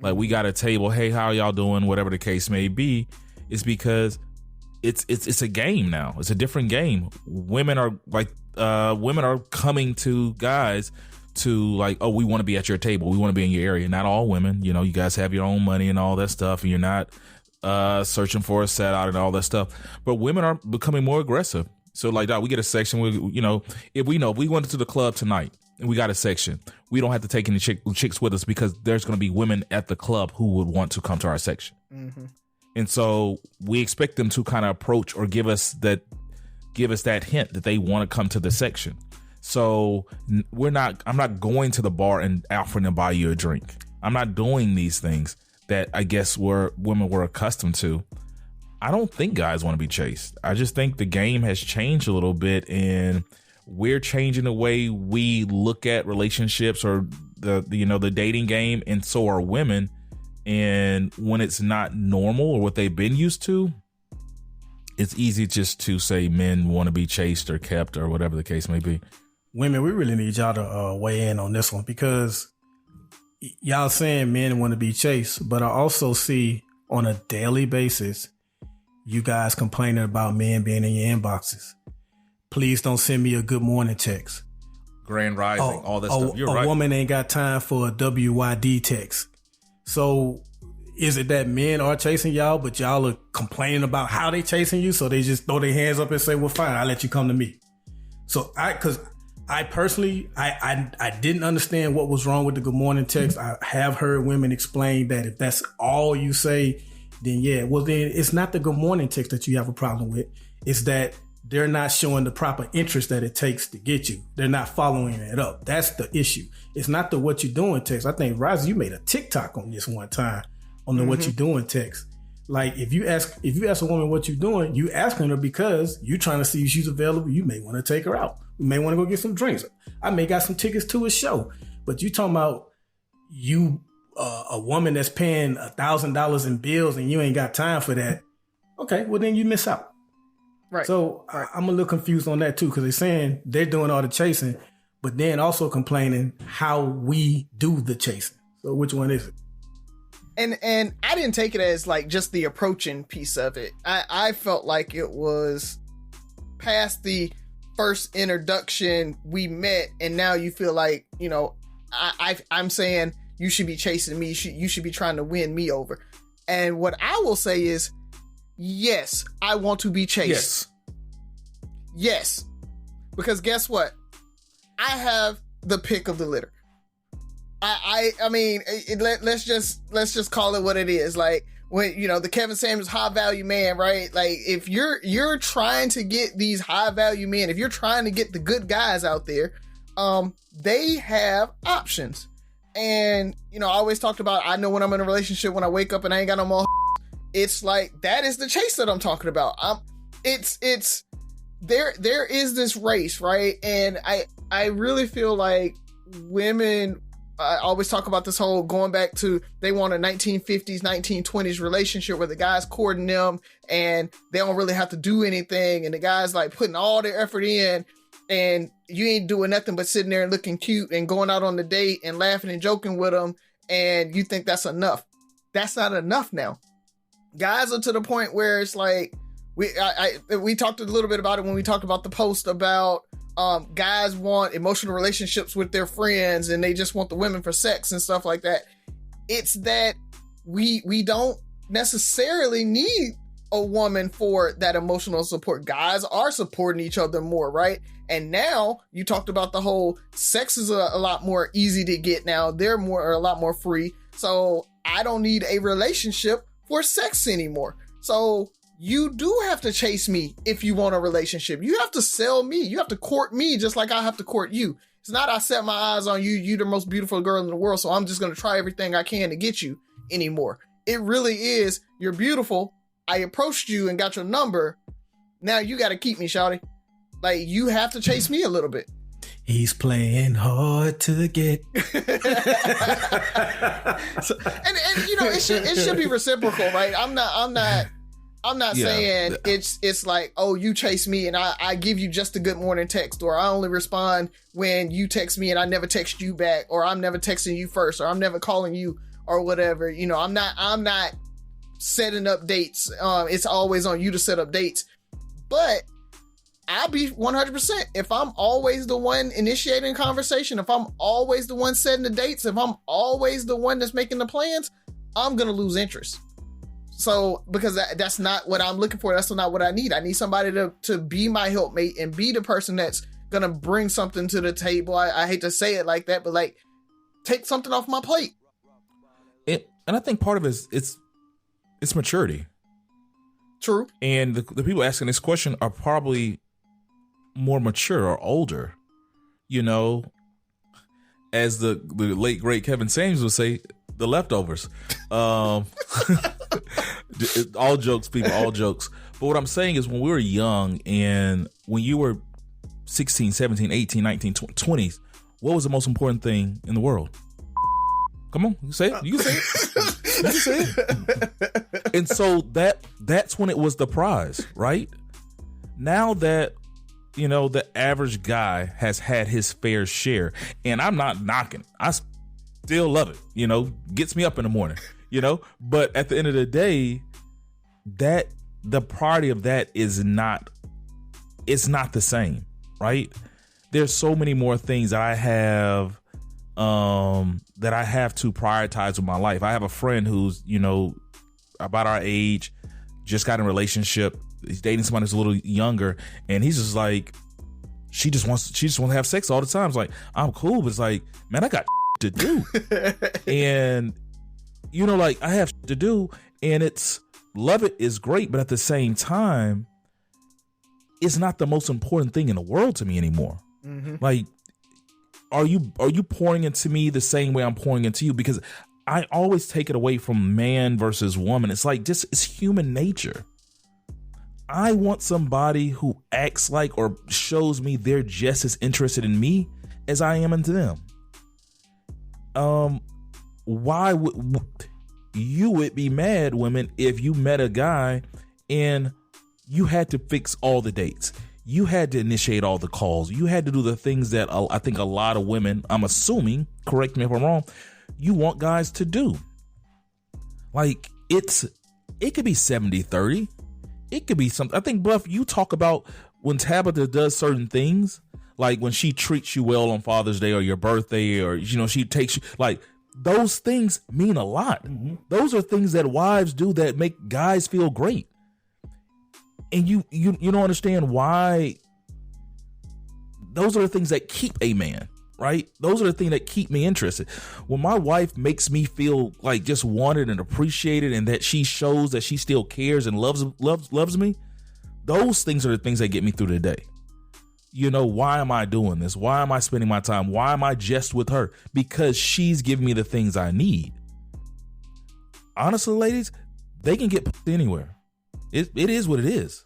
Like, we got a table, hey, how y'all doing? Whatever the case may be. It's because it's a game now. It's a different game. Women are coming to guys to like, oh, we want to be at your table. We want to be in your area. Not all women, you guys have your own money and all that stuff, and you're not searching for a set out and all that stuff. But women are becoming more aggressive. So like, we get a section where, if we went to the club tonight and we got a section, we don't have to take any chicks with us, because there's going to be women at the club who would want to come to our section. Mm-hmm. And so we expect them to kind of approach or give us that hint that they want to come to the section. So I'm not going to the bar and offering to buy you a drink. I'm not doing these things that I guess women were accustomed to. I don't think guys want to be chased. I just think the game has changed a little bit, and we're changing the way we look at relationships or the dating game, and so are women. And when it's not normal or what they've been used to, it's easy just to say men want to be chased or kept or whatever the case may be. Women, we really need y'all to weigh in on this one, because y'all saying men want to be chased, but I also see on a daily basis you guys complaining about men being in your inboxes. Please don't send me a good morning text. Grand Rising, all that stuff. You're right. A woman ain't got time for a WYD text. So is it that men are chasing y'all, but y'all are complaining about how they chasing you? So they just throw their hands up and say, well, fine, I'll let you come to me. So I personally, I didn't understand what was wrong with the good morning text. I have heard women explain that if that's all you say, then then it's not the good morning text that you have a problem with. It's that they're not showing the proper interest that it takes to get you. They're not following it up. That's the issue. It's not the what you doing text. I think, Razi, you made a TikTok on this one time on the what you doing text. Like, if you ask a woman what you doing, you asking her because you trying to see if she's available. You may want to take her out. You may want to go get some drinks. I may got some tickets to a show. But you talking about you a woman that's paying $1,000 in bills and you ain't got time for that. Okay, well then you miss out. Right. So right. I'm a little confused on that too, because they're saying they're doing all the chasing, but then also complaining how we do the chasing. So which one is it? And I didn't take it as like just the approaching piece of it. I felt like it was past the first introduction, we met, and now you feel like, I'm saying you should be chasing me. You should be trying to win me over. And what I will say is, yes, I want to be chased. Yes. Because guess what? I have the pick of the litter. I mean, let's just call it what it is. Like, when, the Kevin Samuels high value man, right? Like, if you're trying to get these high value men, if you're trying to get the good guys out there, they have options. And, I always talked about, I know when I'm in a relationship, when I wake up and I ain't got no more, it's like, that is the chase that I'm talking about. There is this race, right? And I really feel like women, I always talk about this whole going back to, they want a 1950s, 1920s relationship where the guy's courting them and they don't really have to do anything. And the guy's like putting all their effort in, and you ain't doing nothing but sitting there and looking cute and going out on the date and laughing and joking with them. And you think that's enough. That's not enough now. Guys are to the point where it's like, we talked a little bit about it when we talked about the post about guys want emotional relationships with their friends and they just want the women for sex and stuff like that. It's that we don't necessarily need a woman for that emotional support. Guys are supporting each other more, right? And now you talked about the whole sex is a lot more easy to get now. They're a lot more free. So I don't need a relationship for sex anymore. So you do have to chase me if you want a relationship. You have to sell me. You have to court me just like I have to court you. It's not I set my eyes on you. You the most beautiful girl in the world, so I'm just going to try everything I can to get you anymore. It really is, you're beautiful. I approached you and got your number. Now you got to keep me, shawty. Like, you have to chase me a little bit. He's playing hard to get. So, and you know, it should be reciprocal, right? I'm not saying it's like, oh, you chase me and I give you just a good morning text, or I only respond when you text me and I never text you back, or I'm never texting you first, or I'm never calling you, or whatever. You know, I'm not setting up dates. It's always on you to set up dates. But I'll be 100%. If I'm always the one initiating conversation, if I'm always the one setting the dates, if I'm always the one that's making the plans, I'm going to lose interest. So, because that's not what I'm looking for. That's not what I need. I need somebody to be my helpmate and be the person that's going to bring something to the table. I hate to say it like that, but like, take something off my plate. And I think part of it is it's maturity. True. And the people asking this question are probably more mature or older, you know, as the late great Kevin Samuels would say, the leftovers. All jokes, people, all jokes. But what I'm saying is, when we were young and when you were 16, 17, 18, 19, 20s, what was the most important thing in the world? Come on, you say it. You can say it. You can say it. And so that's when it was the prize, right? Now that, you know, the average guy has had his fair share, and I'm not knocking. I still love it, you know, gets me up in the morning, you know, but at the end of the day, that the priority of that is not, it's not the same, right? There's so many more things that I have to prioritize with my life. I have a friend who's, you know, about our age, just got in a relationship. He's dating somebody who's a little younger, and he's just like, she just wants to have sex all the time. It's like, I'm cool, but it's like, man, I got to do. And, you know, like, I have to do, and it's, love it is great, but at the same time, it's not the most important thing in the world to me anymore. Mm-hmm. Like, are you pouring into me the same way I'm pouring into you? Because I always take it away from man versus woman. It's like, just, it's human nature. I want somebody who acts like or shows me they're just as interested in me as I am into them. Why would you would be mad, women, if you met a guy and you had to fix all the dates? You had to initiate all the calls. You had to do the things that I think a lot of women, I'm assuming, correct me if I'm wrong, you want guys to do. Like, it could be 70-30. It could be something. I think, Buff, you talk about when Tabitha does certain things, like when she treats you well on Father's Day or your birthday, or, you know, she takes you, like, those things mean a lot. Mm-hmm. Those are things that wives do that make guys feel great. And you don't understand why. Those are the things that keep a man, right? Those are the things that keep me interested. When my wife makes me feel like just wanted and appreciated, and that she shows that she still cares and loves me, those things are the things that get me through the day. You know, why am I doing this? Why am I spending my time? Why am I just with her? Because she's giving me the things I need. Honestly, ladies, they can get anywhere. It is what it is.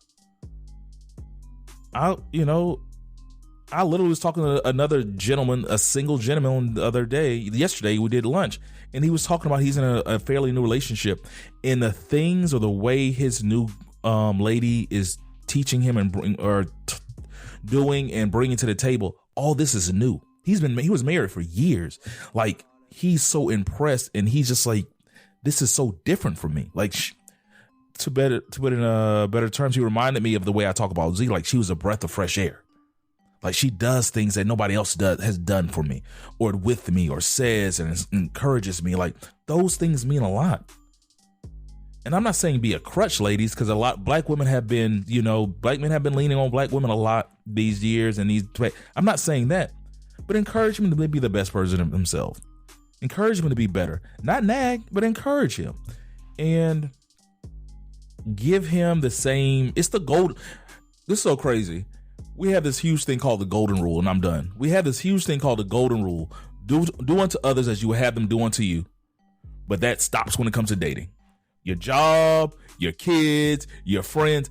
I literally was talking to another gentleman, a single gentleman, yesterday we did lunch, and he was talking about he's in a fairly new relationship, and the things or the way his new lady is teaching him and doing and bringing to the table, all this is new. He was married for years. Like, he's so impressed, and he's just like, this is so different from me. Like, to put it in better terms, he reminded me of the way I talk about Z. Like, she was a breath of fresh air. Like, she does things that nobody else has done for me, or with me, or says and encourages me. Like, those things mean a lot. And I'm not saying be a crutch, ladies, because black women have been, black men have been leaning on black women a lot these years. And I'm not saying that, but encourage him to be the best version of himself. Encourage him to be better, not nag, but encourage him. And give him the same. It's the gold. This is so crazy. we have this huge thing called the golden rule, and I'm done. We have this huge thing called the golden rule. Do unto others as you would have them do unto you. But that stops when it comes to dating. Your job, your kids, your friends,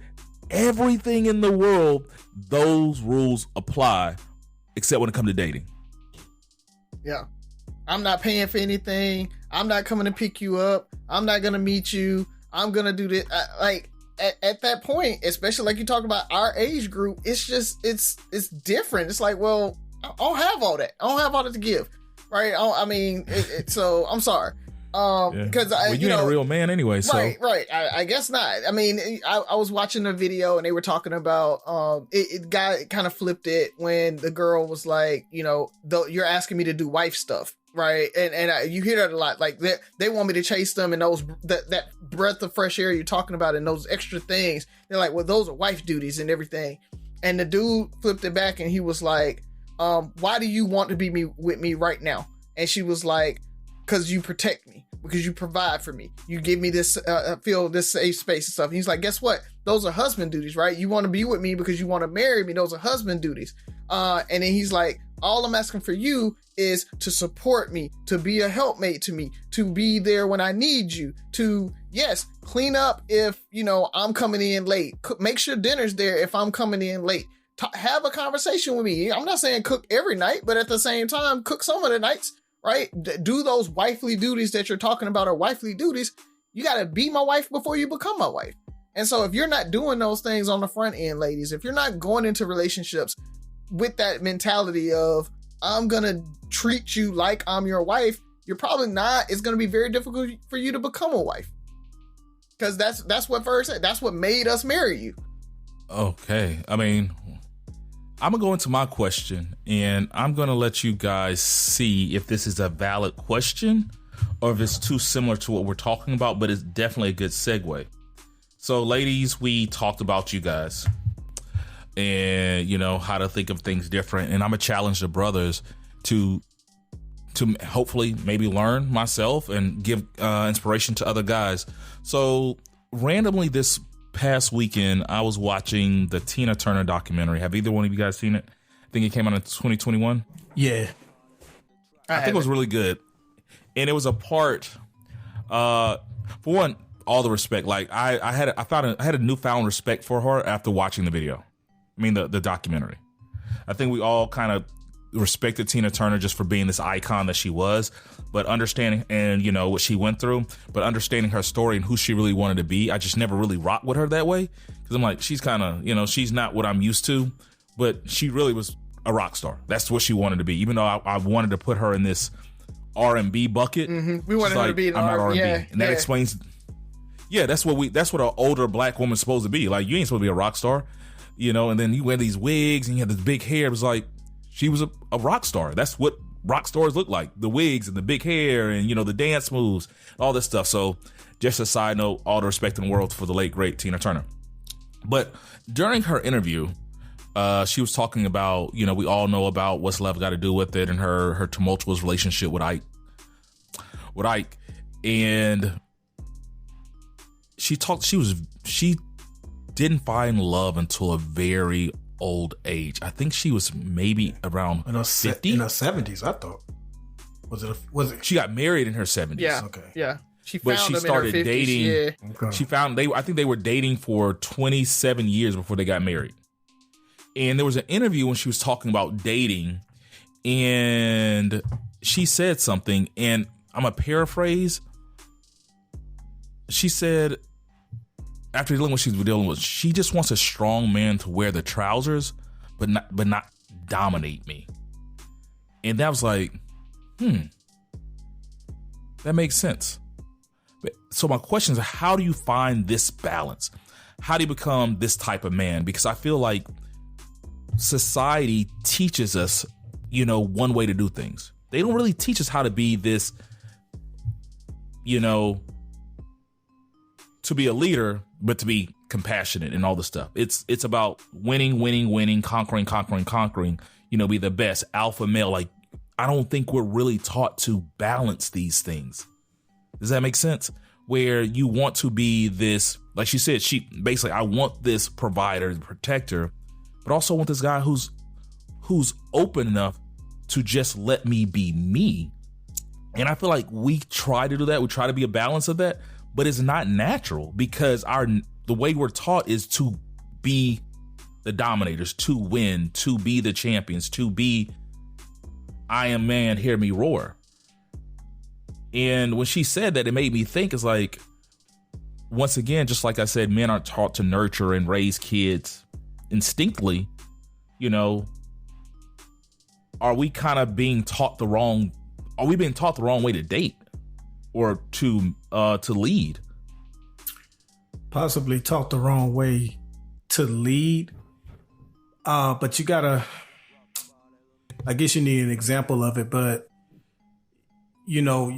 everything in the world, those rules apply, except when it comes to dating. Yeah. I'm not paying for anything. I'm not coming to pick you up. I'm not going to meet you. I'm going to do this. At that point, especially like you talk about our age group, it's just, it's different. It's like, well, I don't have all that. I don't have all that to give. Right. So I'm sorry. Because you ain't a real man anyway. So right. I guess not. I mean, I was watching a video and they were talking about it kind of flipped it when the girl was like, you're asking me to do wife stuff, right? And you hear that a lot. Like they want me to chase them, and that breath of fresh air you're talking about, and those extra things. They're like, well, those are wife duties and everything. And the dude flipped it back and he was like, why do you want to be with me right now? And she was like, because you protect me, because you provide for me. You give me this, feel this safe space and stuff. And he's like, guess what? Those are husband duties, right? You want to be with me because you want to marry me. Those are husband duties. And then he's like, all I'm asking for you is to support me, to be a helpmate to me, to be there when I need you, to, yes, clean up if, I'm coming in late. Make sure dinner's there if I'm coming in late. Have a conversation with me. I'm not saying cook every night, but at the same time, cook some of the nights. Right? Do those wifely duties that you're talking about are wifely duties. You got to be my wife before you become my wife. And so if you're not doing those things on the front end, ladies, if you're not going into relationships with that mentality of, I'm going to treat you like I'm your wife, you're probably not. It's going to be very difficult for you to become a wife. Because that's what Ferg said. That's what made us marry you. Okay. I mean, I'm going to go into my question, and I'm going to let you guys see if this is a valid question or if it's too similar to what we're talking about, but it's definitely a good segue. So, ladies, we talked about you guys and, how to think of things different. And I'm going to challenge the brothers to hopefully maybe learn myself and give inspiration to other guys. So, randomly this past weekend, I was watching the Tina Turner documentary. Have either one of you guys seen it? I think it came out in 2021. Yeah. I think it was really good. And it was a part, for one, all the respect. Like I had a newfound respect for her after watching the video. I mean, the documentary. I think we all kind of respected Tina Turner just for being this icon that she was, but understanding and what she went through, but understanding her story and who she really wanted to be, I just never really rocked with her that way, because I'm like, she's kind of she's not what I'm used to, but she really was a rock star. That's what she wanted to be, even though I wanted to put her in this R&B bucket. Mm-hmm. We wanted her to be an I'm not R&B, yeah, and that explains. Yeah, that's what an older black woman's supposed to be. Like, you ain't supposed to be a rock star, and then you wear these wigs and you have this big hair. It was like, she was a rock star. That's what rock stars look like. The wigs and the big hair and, the dance moves, all this stuff. So just a side note, all the respect in the world for the late, great Tina Turner. But during her interview, she was talking about, we all know about What's Love Got to Do with It and her tumultuous relationship with Ike. And she didn't find love until a very old age. I think she was maybe around 50 in her 70s. I thought was it? She got married in her 70s. Yeah, okay, yeah. She started in her 50s, dating. Yeah. Okay. She found I think they were dating for 27 years before they got married. And there was an interview when she was talking about dating, and she said something, and I'm gonna paraphrase. She said, after dealing with what she's dealing with, she just wants a strong man to wear the trousers, but not dominate me. And that was like, that makes sense. So my question is, how do you find this balance? How do you become this type of man? Because I feel like society teaches us, one way to do things. They don't really teach us how to be this, to be a leader, but to be compassionate and all the stuff. It's about winning, conquering, be the best alpha male. Like, I don't think we're really taught to balance these things. Does that make sense? Where you want to be this, like she said, I want this provider, protector, but also want this guy who's open enough to just let me be me. And I feel like we try to do that. We try to be a balance of that, but it's not natural because the way we're taught is to be the dominators, to win, to be the champions, to be I am man, hear me roar. And when she said that, it made me think, it's like, once again, just like I said, men are taught to nurture and raise kids instinctively. You know, are we kind of being taught the wrong way to date or to lead? Possibly taught the wrong way to lead. But you gotta, I guess you need an example of it, but you know,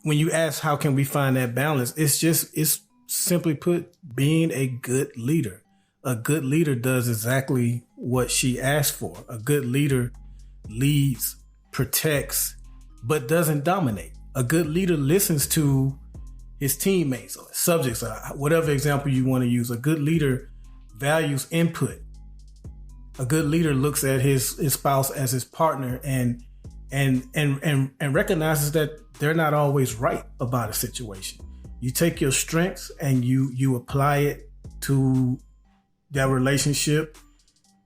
when you ask how can we find that balance, it's simply put, being a good leader. A good leader does exactly what she asked for. A good leader leads, protects, but doesn't dominate. A good leader listens to his teammates or subjects, or whatever example you want to use. A good leader values input. A good leader looks at his spouse as his partner and recognizes that they're not always right about a situation. You take your strengths and you apply it to that relationship,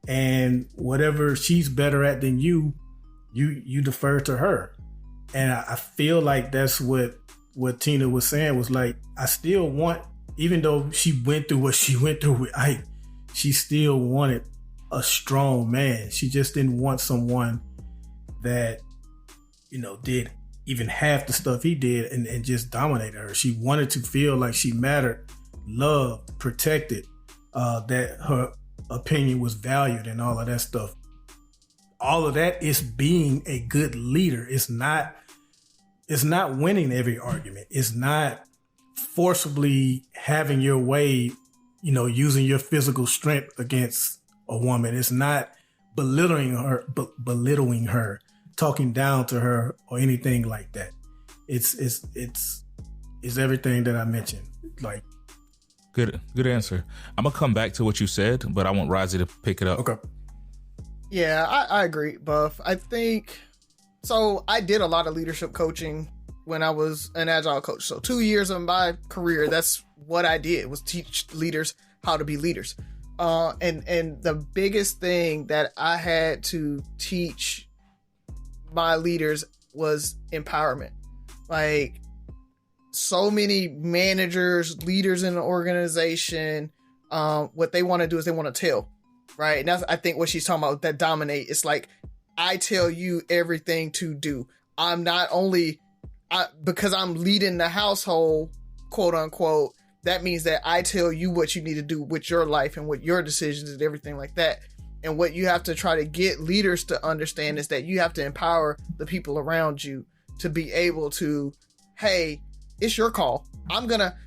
and whatever she's better at than you defer to her. And I feel like that's what Tina was saying, was like, I still want, even though she went through what she went through with Ike, she still wanted a strong man. She just didn't want someone that, you know, did even half the stuff he did and just dominated her. She wanted to feel like she mattered, loved, protected, that her opinion was valued and all of that stuff. All of that is being a good leader. It's not winning every argument. It's not forcibly having your way, you know, using your physical strength against a woman. It's not belittling her, talking down to her or anything like that. It's everything that I mentioned. Like, good answer. I'm gonna come back to what you said, but I want Razi to pick it up. Okay. Yeah, I agree, Buff. I think so. I did a lot of leadership coaching when I was an agile coach. So 2 years of my career, that's what I did, was teach leaders how to be leaders. And the biggest thing that I had to teach my leaders was empowerment. Like, so many managers, leaders in the organization, what they want to do is they want to tell, right? And that's, I think, what she's talking about, that dominate. It's like, I tell you everything to do. I'm not only, because I'm leading the household, quote unquote, that means that I tell you what you need to do with your life and with your decisions and everything like that. And what you have to try to get leaders to understand is that you have to empower the people around you to be able to, hey, it's your call.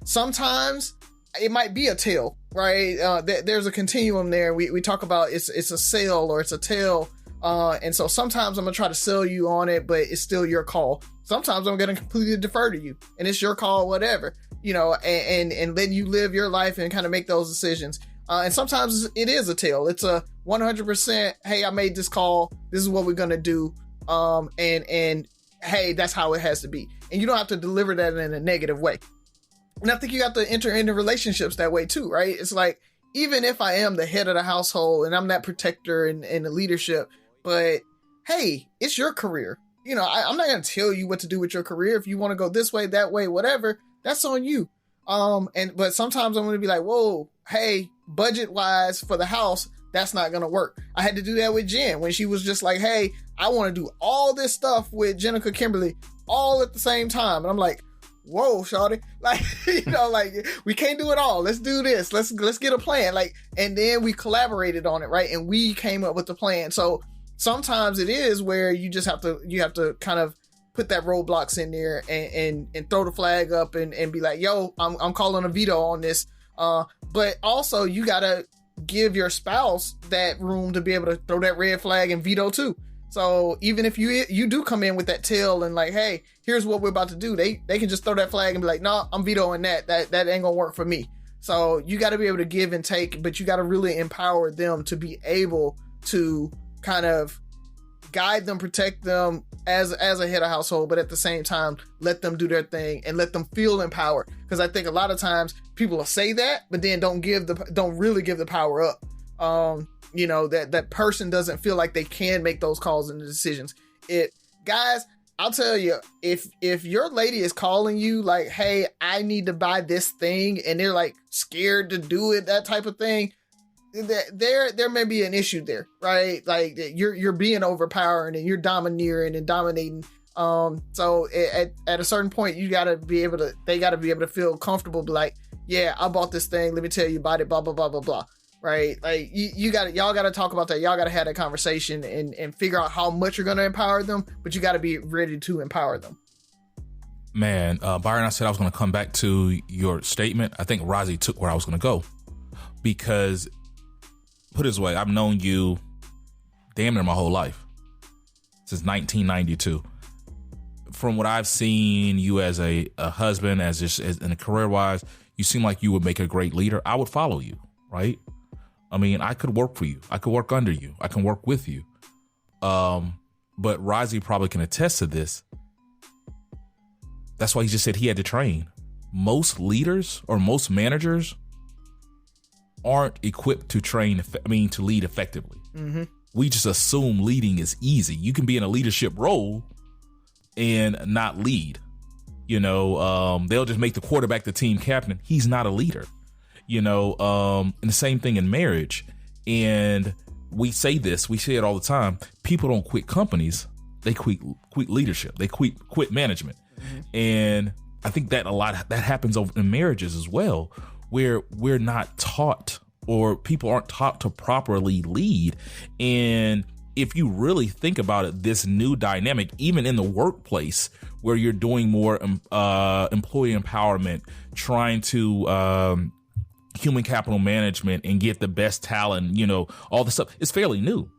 Sometimes it might be a tail, right? There's a continuum there. We talk about it's a sale or it's a tail. And so sometimes I'm going to try to sell you on it, but it's still your call. Sometimes I'm going to completely defer to you and it's your call, whatever, you know, and let you live your life and kind of make those decisions. And sometimes it is a tail. It's a 100%, hey, I made this call. This is what we're going to do. And hey, that's how it has to be. And you don't have to deliver that in a negative way. And I think you have to enter into relationships that way too, right? It's like, even if I am the head of the household and I'm that protector and the leadership, but hey, it's your career. You know, I'm not going to tell you what to do with your career. If you want to go this way, that way, whatever, that's on you. But sometimes I'm going to be like, whoa, hey, budget wise for the house, that's not going to work. I had to do that with Jen when she was just like, hey, I want to do all this stuff with Jenica Kimberly all at the same time. And I'm like, whoa, shawty, like, you know, like, we can't do it all. Let's do this. Let's get a plan. Like, and then we collaborated on it. Right. And we came up with the plan. So sometimes it is where you just have to kind of put that roadblocks in there and throw the flag up and be like, yo, I'm calling a veto on this. But also you got to give your spouse that room to be able to throw that red flag and veto too. So even if you do come in with that tail and like, hey, here's what we're about to do, they can just throw that flag and be like, no, I'm vetoing that ain't gonna work for me. So you got to be able to give and take, but you got to really empower them to be able to kind of guide them, protect them as a head of household, but at the same time, let them do their thing and let them feel empowered. Because I think a lot of times people will say that, but then don't really give the power up. That person doesn't feel like they can make those calls and the decisions. Guys, I'll tell you, if your lady is calling you like, hey, I need to buy this thing, and they're like scared to do it, that type of thing, there may be an issue there, right? Like you're being overpowering and you're domineering and dominating. So at a certain point, they got to be able to feel comfortable, be like, yeah, I bought this thing. Let me tell you about it, blah, blah, blah, blah, blah. Right? Like y'all got to talk about that. Y'all got to have that conversation and figure out how much you're going to empower them, but you got to be ready to empower them. Man, Byron, I said I was going to come back to your statement. I think Razi took where I was going to go, because put it this way, I've known you damn near my whole life, since 1992. From what I've seen you as a husband, as in a career-wise, you seem like you would make a great leader. I would follow you, right? I mean, I could work for you. I could work under you. I can work with you. But Razi probably can attest to this. That's why he just said he had to train. Most leaders or most managers aren't equipped to to lead effectively. Mm-hmm. We just assume leading is easy. You can be in a leadership role and not lead. They'll just make the quarterback the team captain. He's not a leader. And the same thing in marriage. And we say it all the time. People don't quit companies. They quit leadership. They quit management. Mm-hmm. And I think that that happens in marriages as well, where we're not taught, or people aren't taught to properly lead. And if you really think about it, this new dynamic, even in the workplace, where you're doing more employee empowerment, trying to human capital management and get the best talent, all this stuff, it's fairly new.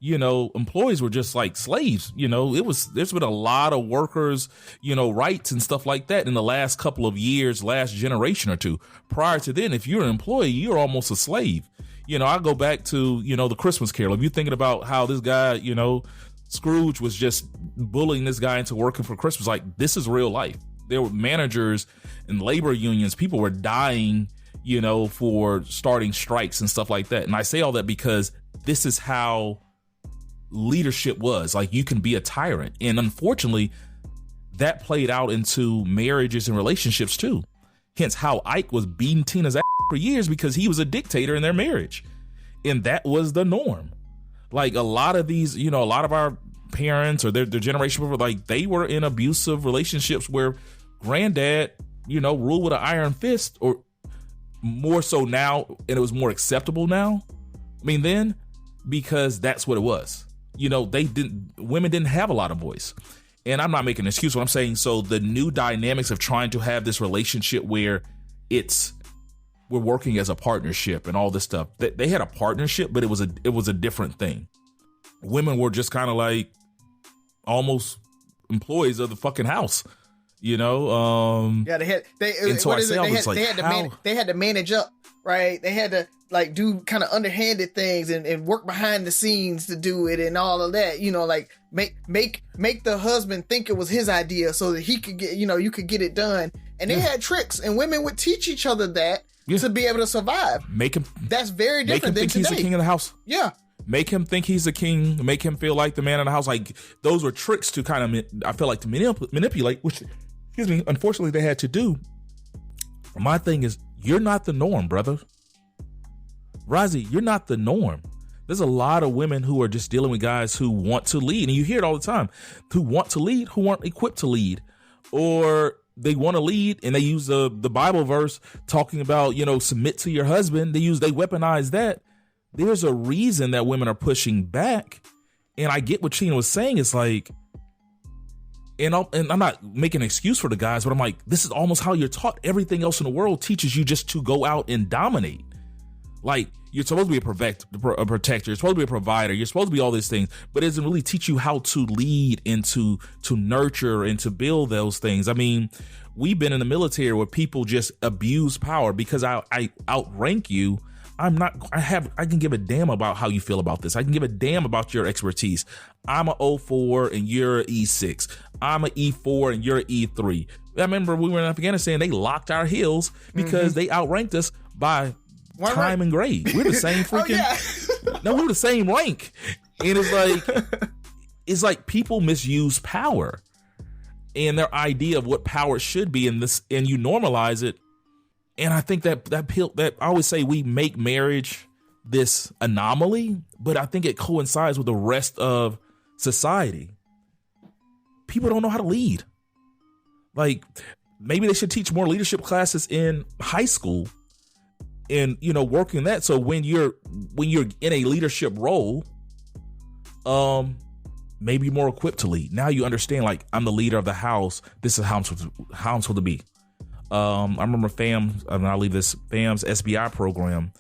Employees were just like slaves. There's been a lot of workers, rights and stuff like that in the last couple of years, last generation or two. Prior to then, if you're an employee, you're almost a slave. I go back to, the Christmas Carol. If you're thinking about how this guy, Scrooge was just bullying this guy into working for Christmas, like, this is real life. There were managers and labor unions. People were dying, for starting strikes and stuff like that. And I say all that because this is how leadership was. Like, you can be a tyrant. And unfortunately, that played out into marriages and relationships too. Hence how Ike was beating Tina's ass for years, because he was a dictator in their marriage. And that was the norm. Like, a lot of these, a lot of our parents or their generation before, like, they were in abusive relationships where granddad, ruled with an iron fist, or more so now, and it was more acceptable now. I mean, then, because that's what it was. Women didn't have a lot of voice. And I'm not making an excuse. What I'm saying, so the new dynamics of trying to have this relationship where we're working as a partnership and all this stuff. They had a partnership, but it was a different thing. Women were just kind of like almost employees of the fucking house, Yeah, they had to manage up, right? They had to like do kind of underhanded things and work behind the scenes to do it and all of that. Like make the husband think it was his idea so that he could get, you could get it done. And they had tricks, and women would teach each other that to be able to survive. That's very different than today. Make him think he's the king of the house. Yeah. Make him think he's the king. Make him feel like the man of the house. Like, those were tricks to kind of, I feel like, to manipulate, which, unfortunately they had to do. My thing is, you're not the norm, brother. Razi, you're not the norm. There's a lot of women who are just dealing with guys who want to lead, and you hear it all the time, who want to lead, who aren't equipped to lead, or they want to lead and they use the Bible verse talking about, submit to your husband. They weaponize that. There's a reason that women are pushing back. And I get what Tina was saying. It's like, and I'm not making an excuse for the guys, but I'm like, this is almost how you're taught. Everything else in the world teaches you just to go out and dominate. Like, you're supposed to be a protector. You're supposed to be a provider. You're supposed to be all these things, but it doesn't really teach you how to lead and to nurture and to build those things. I mean, we've been in the military where people just abuse power because I outrank you. I can give a damn about how you feel about this. I can give a damn about your expertise. I'm an O4 and you're an E6. I'm an E4 and you're an E3. I remember we were in Afghanistan, they locked our heels because they outranked us by time and grade. We're the same freaking No, we're the same rank. And it's like people misuse power and their idea of what power should be in this, and you normalize it. And I think that I always say we make marriage this anomaly, but I think it coincides with the rest of society. People don't know how to lead. Like, maybe they should teach more leadership classes in high school and, working that. So when you're in a leadership role, maybe more equipped to lead. Now you understand, like, I'm the leader of the house. This is how I'm supposed to be. I remember FAM's SBI program.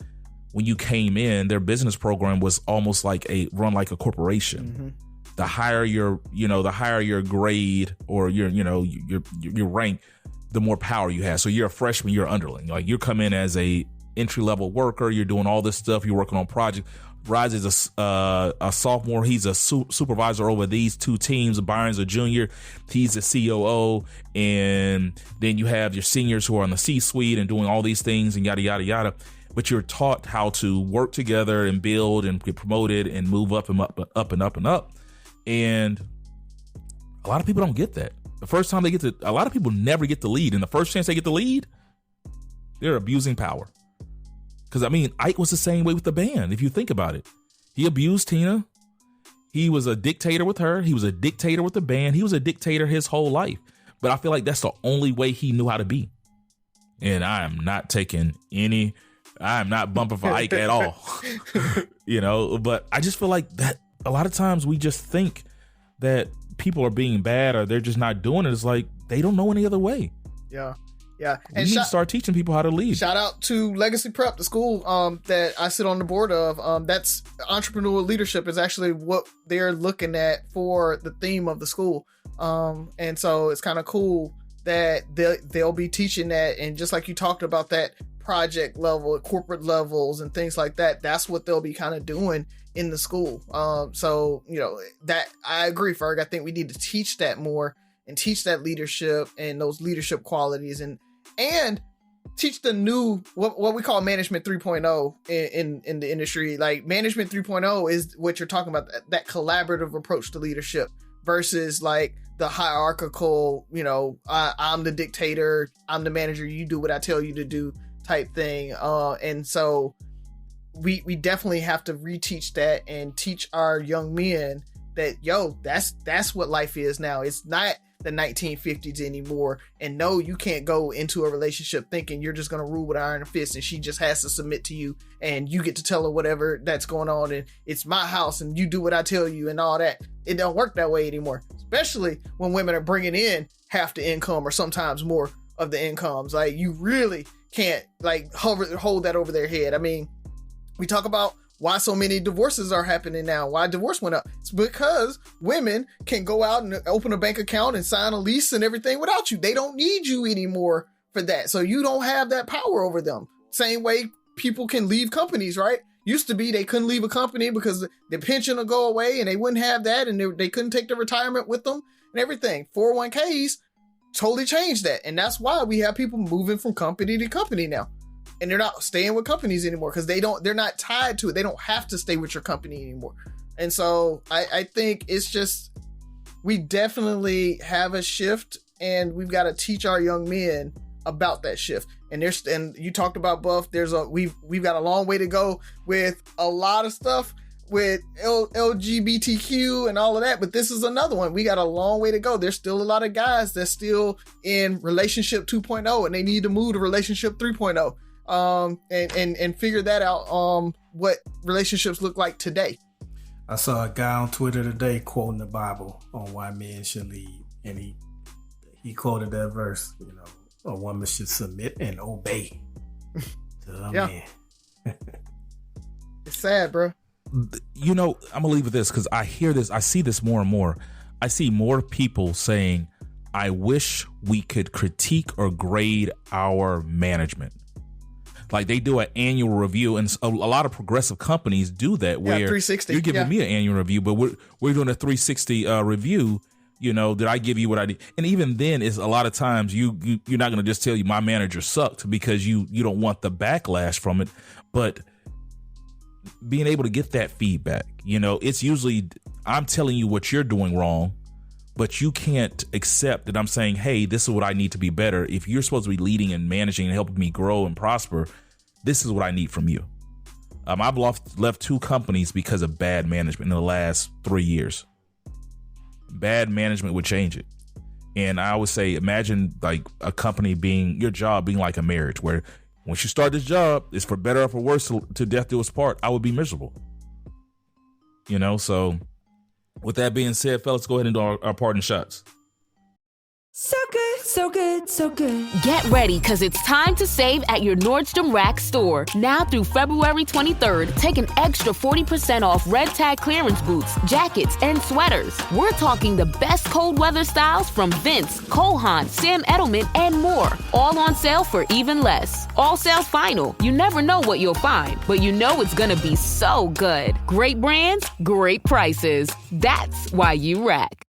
When you came in, their business program was almost like run like a corporation. Mm-hmm. The higher your grade or your rank, the more power you have. So you're a freshman, you're underling. Like, you come in as a entry level worker, you're doing all this stuff, you're working on projects. Razi is a sophomore. He's a supervisor over these two teams. Byron's a junior. He's a COO. And then you have your seniors who are on the C-suite and doing all these things and yada, yada, yada. But you're taught how to work together and build and get promoted and move up and up and up and up. And a lot of people don't get that. The first time a lot of people never get to lead. And the first chance they get to lead, they're abusing power. Because, I mean, Ike was the same way with the band, if you think about it. He abused Tina. He was a dictator with her. He was a dictator with the band. He was a dictator his whole life. But I feel like that's the only way he knew how to be. And I am not bumping for Ike at all. But I just feel like that a lot of times we just think that people are being bad or they're just not doing it. It's like they don't know any other way. Yeah. Yeah, and we need to start teaching people how to lead. Shout out to Legacy Prep, the school that I sit on the board of. That's entrepreneurial leadership is actually what they're looking at for the theme of the school. And so it's kind of cool that they'll be teaching that. And just like you talked about that project level, corporate levels and things like that, that's what they'll be kind of doing in the school. So, that I agree, Ferg. I think we need to teach that more and teach that leadership and those leadership qualities and teach the new what we call management 3.0 in the industry. Like, management 3.0 is what you're talking about, that collaborative approach to leadership versus like the hierarchical, I'm the dictator, I'm the manager, you do what I tell you to do type thing. And so we definitely have to reteach that and teach our young men that, that's what life is now. It's not the 1950s anymore. And no, you can't go into a relationship thinking you're just going to rule with iron fist and she just has to submit to you and you get to tell her whatever that's going on and it's my house and you do what I tell you and all that. It don't work that way anymore, especially when women are bringing in half the income or sometimes more of the incomes. Like, you really can't hold that over their head. I mean, we talk about why so many divorces are happening now, why divorce went up. It's because women can go out and open a bank account and sign a lease and everything without you. They don't need you anymore for that. So you don't have that power over them. Same way people can leave companies, right? Used to be they couldn't leave a company because the pension will go away and they wouldn't have that and they couldn't take their retirement with them and everything. 401ks totally changed that. And that's why we have people moving from company to company now. And they're not staying with companies anymore because they're not tied to it. They don't have to stay with your company anymore. And so I think it's just, we definitely have a shift and we've got to teach our young men about that shift. And you talked about Buff. We've got a long way to go with a lot of stuff with LGBTQ and all of that, but this is another one. We got a long way to go. There's still a lot of guys that's still in relationship 2.0 and they need to move to relationship 3.0. And figure that out, what relationships look like today. I saw a guy on Twitter today quoting the Bible on why men should lead, and he quoted that verse, a woman should submit and obey to a man. sad, bro. You know, I'm gonna leave with this because I hear this, I see this more and more. I see more people saying, I wish we could critique or grade our management. Like they do an annual review, and a lot of progressive companies do that. Where 360. You're giving me an annual review, but we're doing a 360 review. You know, did I give you what I did? And even then, is a lot of times you're not going to just tell you my manager sucked because you don't want the backlash from it, but being able to get that feedback, you know, it's usually I'm telling you what you're doing wrong, but you can't accept that I'm saying, hey, this is what I need to be better. If you're supposed to be leading and managing and helping me grow and prosper, this is what I need from you. I've left 2 companies because of bad management in the last 3 years. Bad management would change it. And I always say, imagine like a company your job being like a marriage where once you start this job, it's for better or for worse to death do us part. I would be miserable. You know, so with that being said, fellas, go ahead and do our parting shots. So good, so good, so good. Get ready, because it's time to save at your Nordstrom Rack store. Now through February 23rd, take an extra 40% off red tag clearance boots, jackets, and sweaters. We're talking the best cold weather styles from Vince, Cole Haan, Sam Edelman, and more. All on sale for even less. All sales final. You never know what you'll find, but you know it's gonna be so good. Great brands, great prices. That's why you rack.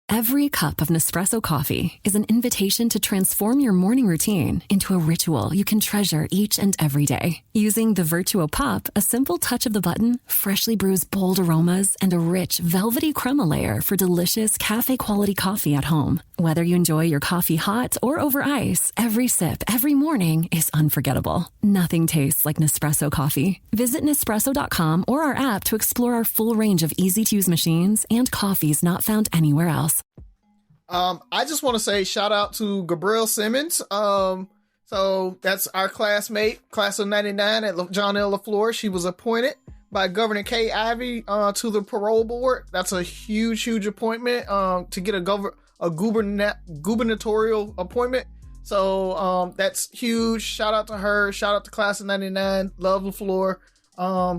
Every cup of Nespresso coffee is an invitation to transform your morning routine into a ritual you can treasure each and every day. Using the Virtuo Pup, a simple touch of the button freshly brews bold aromas and a rich, velvety crema layer for delicious cafe-quality coffee at home. Whether you enjoy your coffee hot or over ice, every sip, every morning is unforgettable. Nothing tastes like Nespresso coffee. Visit Nespresso.com or our app to explore our full range of easy-to-use machines and coffees not found anywhere else. I just want to say shout out to Gabrelle Simmons. So that's our classmate, class of 99 at John L. LaFleur. She was appointed by Governor Kay Ivey to the parole board. That's a huge appointment to get a gubernatorial appointment. So that's huge. Shout out to her. Shout out to class of 99. Love LaFleur.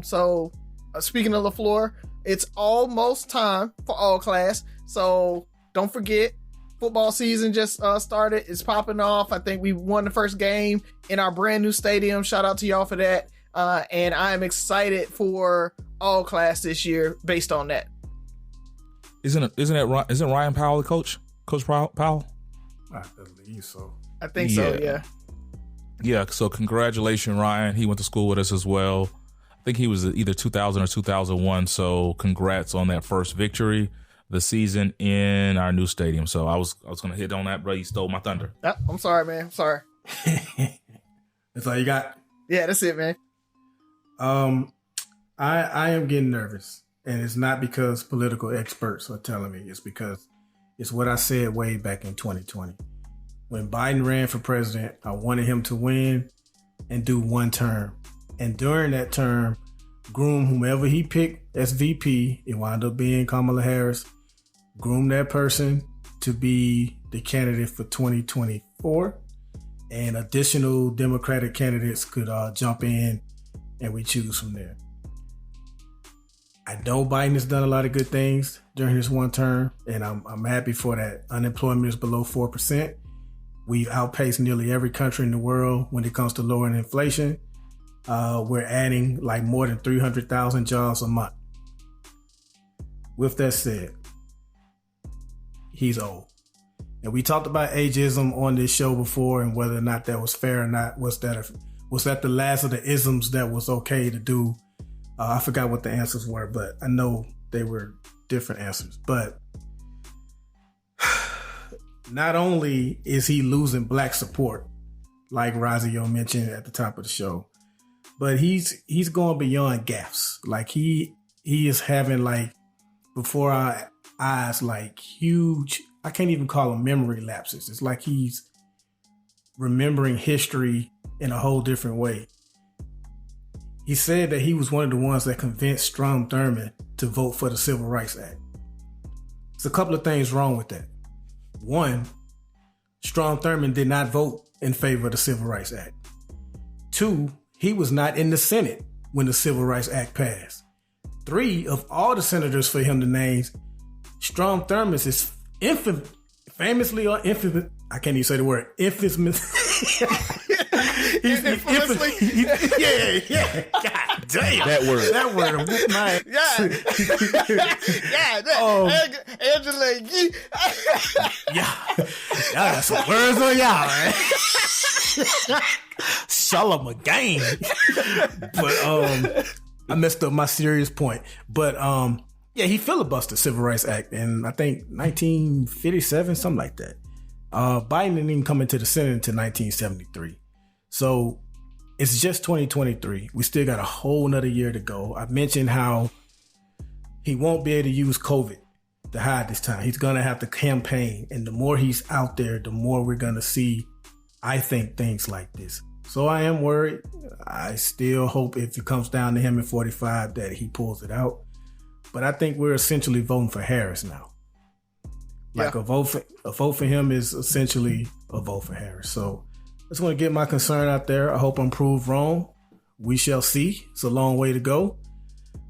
So speaking of LaFleur, it's almost time for all class. So don't forget, football season just started. It's popping off. I think we won the first game in our brand new stadium. Shout out to y'all for that. And I am excited for all class this year based on that. Isn't Ryan Powell the coach? Coach Powell? I believe so. I think so, yeah. Yeah, so congratulations, Ryan. He went to school with us as well. I think he was either 2000 or 2001. So congrats on that first victory the season in our new stadium. So I was going to hit on that, bro. You stole my thunder. I'm sorry, man. I'm sorry. That's all you got? Yeah, that's it, man. I am getting nervous, and it's not because political experts are telling me. It's because it's what I said way back in 2020. When Biden ran for president, I wanted him to win and do one term. And during that term, groom whomever he picked as VP, it wound up being Kamala Harris, groom that person to be the candidate for 2024, and additional Democratic candidates could jump in and we choose from there. I know Biden has done a lot of good things during his one term, and I'm happy for that. Unemployment is below 4%. We've outpaced nearly every country in the world when it comes to lowering inflation. We're adding like more than 300,000 jobs a month. With that said, he's old. And we talked about ageism on this show before and whether or not that was fair or not. Was that the last of the isms that was okay to do? I forgot what the answers were, but I know they were different answers. But not only is he losing black support, like Razi mentioned at the top of the show, but he's going beyond gaffes. Like he is having like before our eyes like huge, I can't even call them memory lapses. It's like he's remembering history in a whole different way. He said that he was one of the ones that convinced Strom Thurmond to vote for the Civil Rights Act. There's a couple of things wrong with that. One, Strom Thurmond did not vote in favor of the Civil Rights Act. Two, he was not in the Senate when the Civil Rights Act passed. 3 of all the senators for him to name, Strom Thurmond is famously or infamous. I can't even say the word. Infamously. Yeah. God damn. That word. Man. Angela Yee. Y'all got some words on y'all, man. Shalom again. But I messed up my serious point. But he filibustered Civil Rights Act in I think 1957, something like that. Biden didn't even come into the Senate until 1973. So it's just 2023. We still got a whole nother year to go. I mentioned how he won't be able to use COVID to hide this time. He's going to have to campaign. And the more he's out there, the more we're going to see, I think, things like this. So I am worried. I still hope if it comes down to him in 45 that he pulls it out. But I think we're essentially voting for Harris now. Like a vote for him is essentially a vote for Harris. So I just want to get my concern out there. I hope I'm proved wrong. We shall see. It's a long way to go.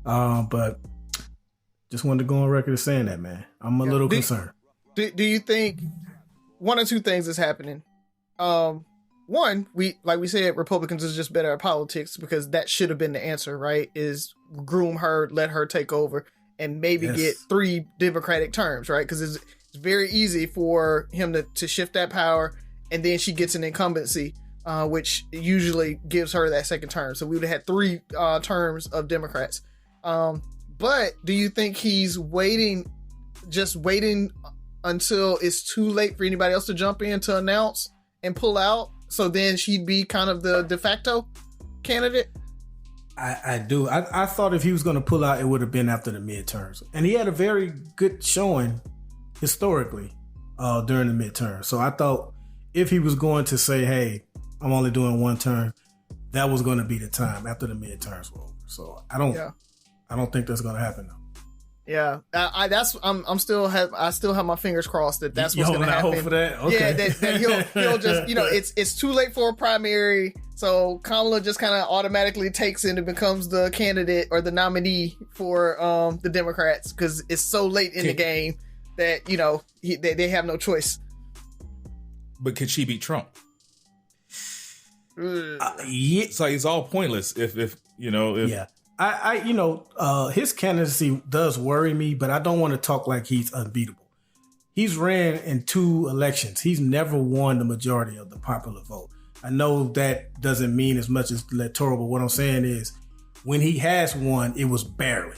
But just wanted to go on record as saying that, man. I'm a little concerned. Do you think one or two things is happening? One, like we said, Republicans is just better at politics because that should have been the answer, right? Is groom her, let her take over, and maybe get 3 Democratic terms, right? Because it's very easy for him to shift that power, and then she gets an incumbency, which usually gives her that second term. So we would have had 3 terms of Democrats. But do you think he's waiting until it's too late for anybody else to jump in to announce and pull out? So then she'd be kind of the de facto candidate? I do. I thought if he was going to pull out, it would have been after the midterms. And he had a very good showing historically during the midterm. So I thought if he was going to say, hey, I'm only doing 1 term, that was going to be the time after the midterms were over. So I don't think that's going to happen though. Yeah, I still have my fingers crossed that that's what's going to happen. Hope for that? Okay. Yeah, that he'll just, it's too late for a primary, so Kamala just kind of automatically takes it and becomes the candidate or the nominee for the Democrats because it's so late in the game that they have no choice. But could she beat Trump? It's like it's all pointless if. His candidacy does worry me, but I don't want to talk like he's unbeatable. He's ran in 2 elections. He's never won the majority of the popular vote. I know that doesn't mean as much as electoral, but what I'm saying is when he has won, it was barely.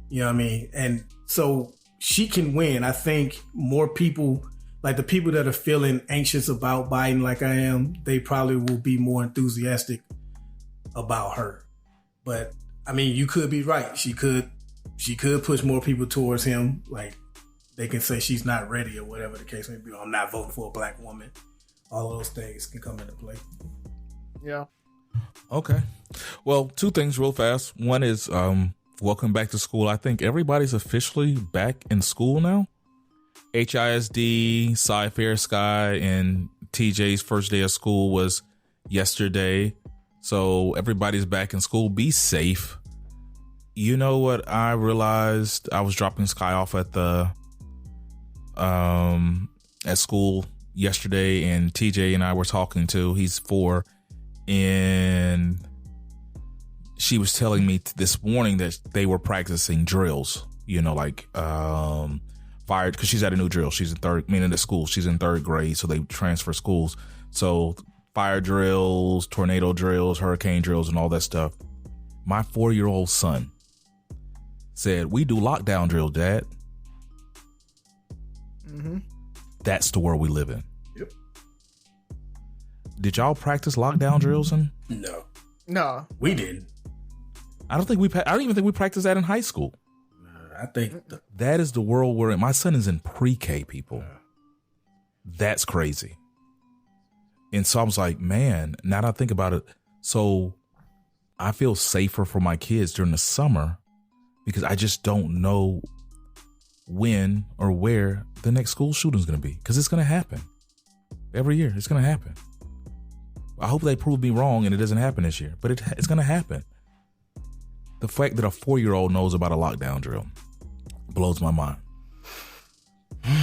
You know what I mean? And so she can win. I think more people, like the people that are feeling anxious about Biden like I am, they probably will be more enthusiastic about her. But I mean, you could be right. She could push more people towards him. Like they can say she's not ready or whatever the case may be. I'm not voting for a black woman. All those things can come into play. Yeah. Okay. Well, 2 things real fast. One is welcome back to school. I think everybody's officially back in school now. HISD, Cy Fair-Sky, and TJ's first day of school was yesterday. So everybody's back in school. Be safe. You know what I realized? I was dropping Sky off at the at school yesterday, and TJ and I were talking too. He's 4, and she was telling me this morning that they were practicing drills. Like fire, because she's at a new drill. She's in 3rd, meaning the school. She's in 3rd grade, so they transfer schools. So fire drills, tornado drills, hurricane drills, and all that stuff. My 4-year-old son said, "We do lockdown drill, Dad." Mm-hmm. That's the world we live in. Yep. Did y'all practice lockdown drills? No, we didn't. I don't even think we practiced that in high school. I think that is the world we're in. My son is in pre-K, people. That's crazy. And so I was like, man, now that I think about it, so I feel safer for my kids during the summer because I just don't know when or where the next school shooting is going to be, because it's going to happen every year. It's going to happen. I hope they prove me wrong and it doesn't happen this year, but it's going to happen. the fact that a 4-year-old knows about a lockdown drill blows my mind.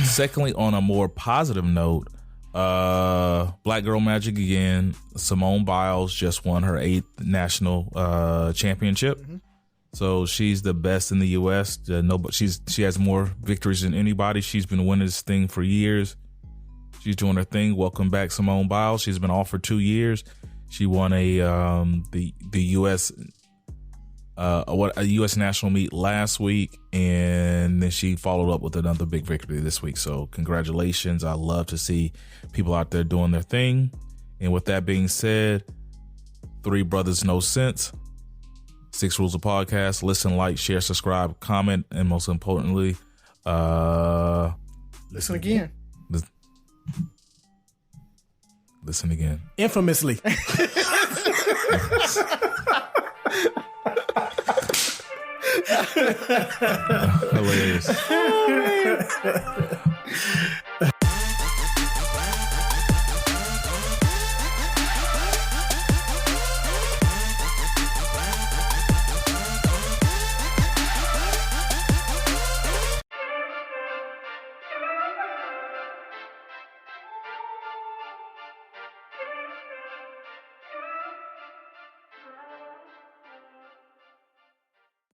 Secondly, on a more positive note, Black Girl Magic again. Simone Biles just won her 8th national championship. Mm-hmm. So she's the best in the U.S. She has more victories than anybody. She's been winning this thing for years. She's doing her thing. Welcome back, Simone Biles. She's been off for 2 years. She won the U.S. A U.S. national meet last week, and then she followed up with another big victory this week. So congratulations. I love to see people out there doing their thing. And with that being said, 3 Brothers No Sense, 6 Rules of Podcast. Listen, like, share, subscribe, comment, and most importantly, listen again. Listen again. Infamously. Hilarious.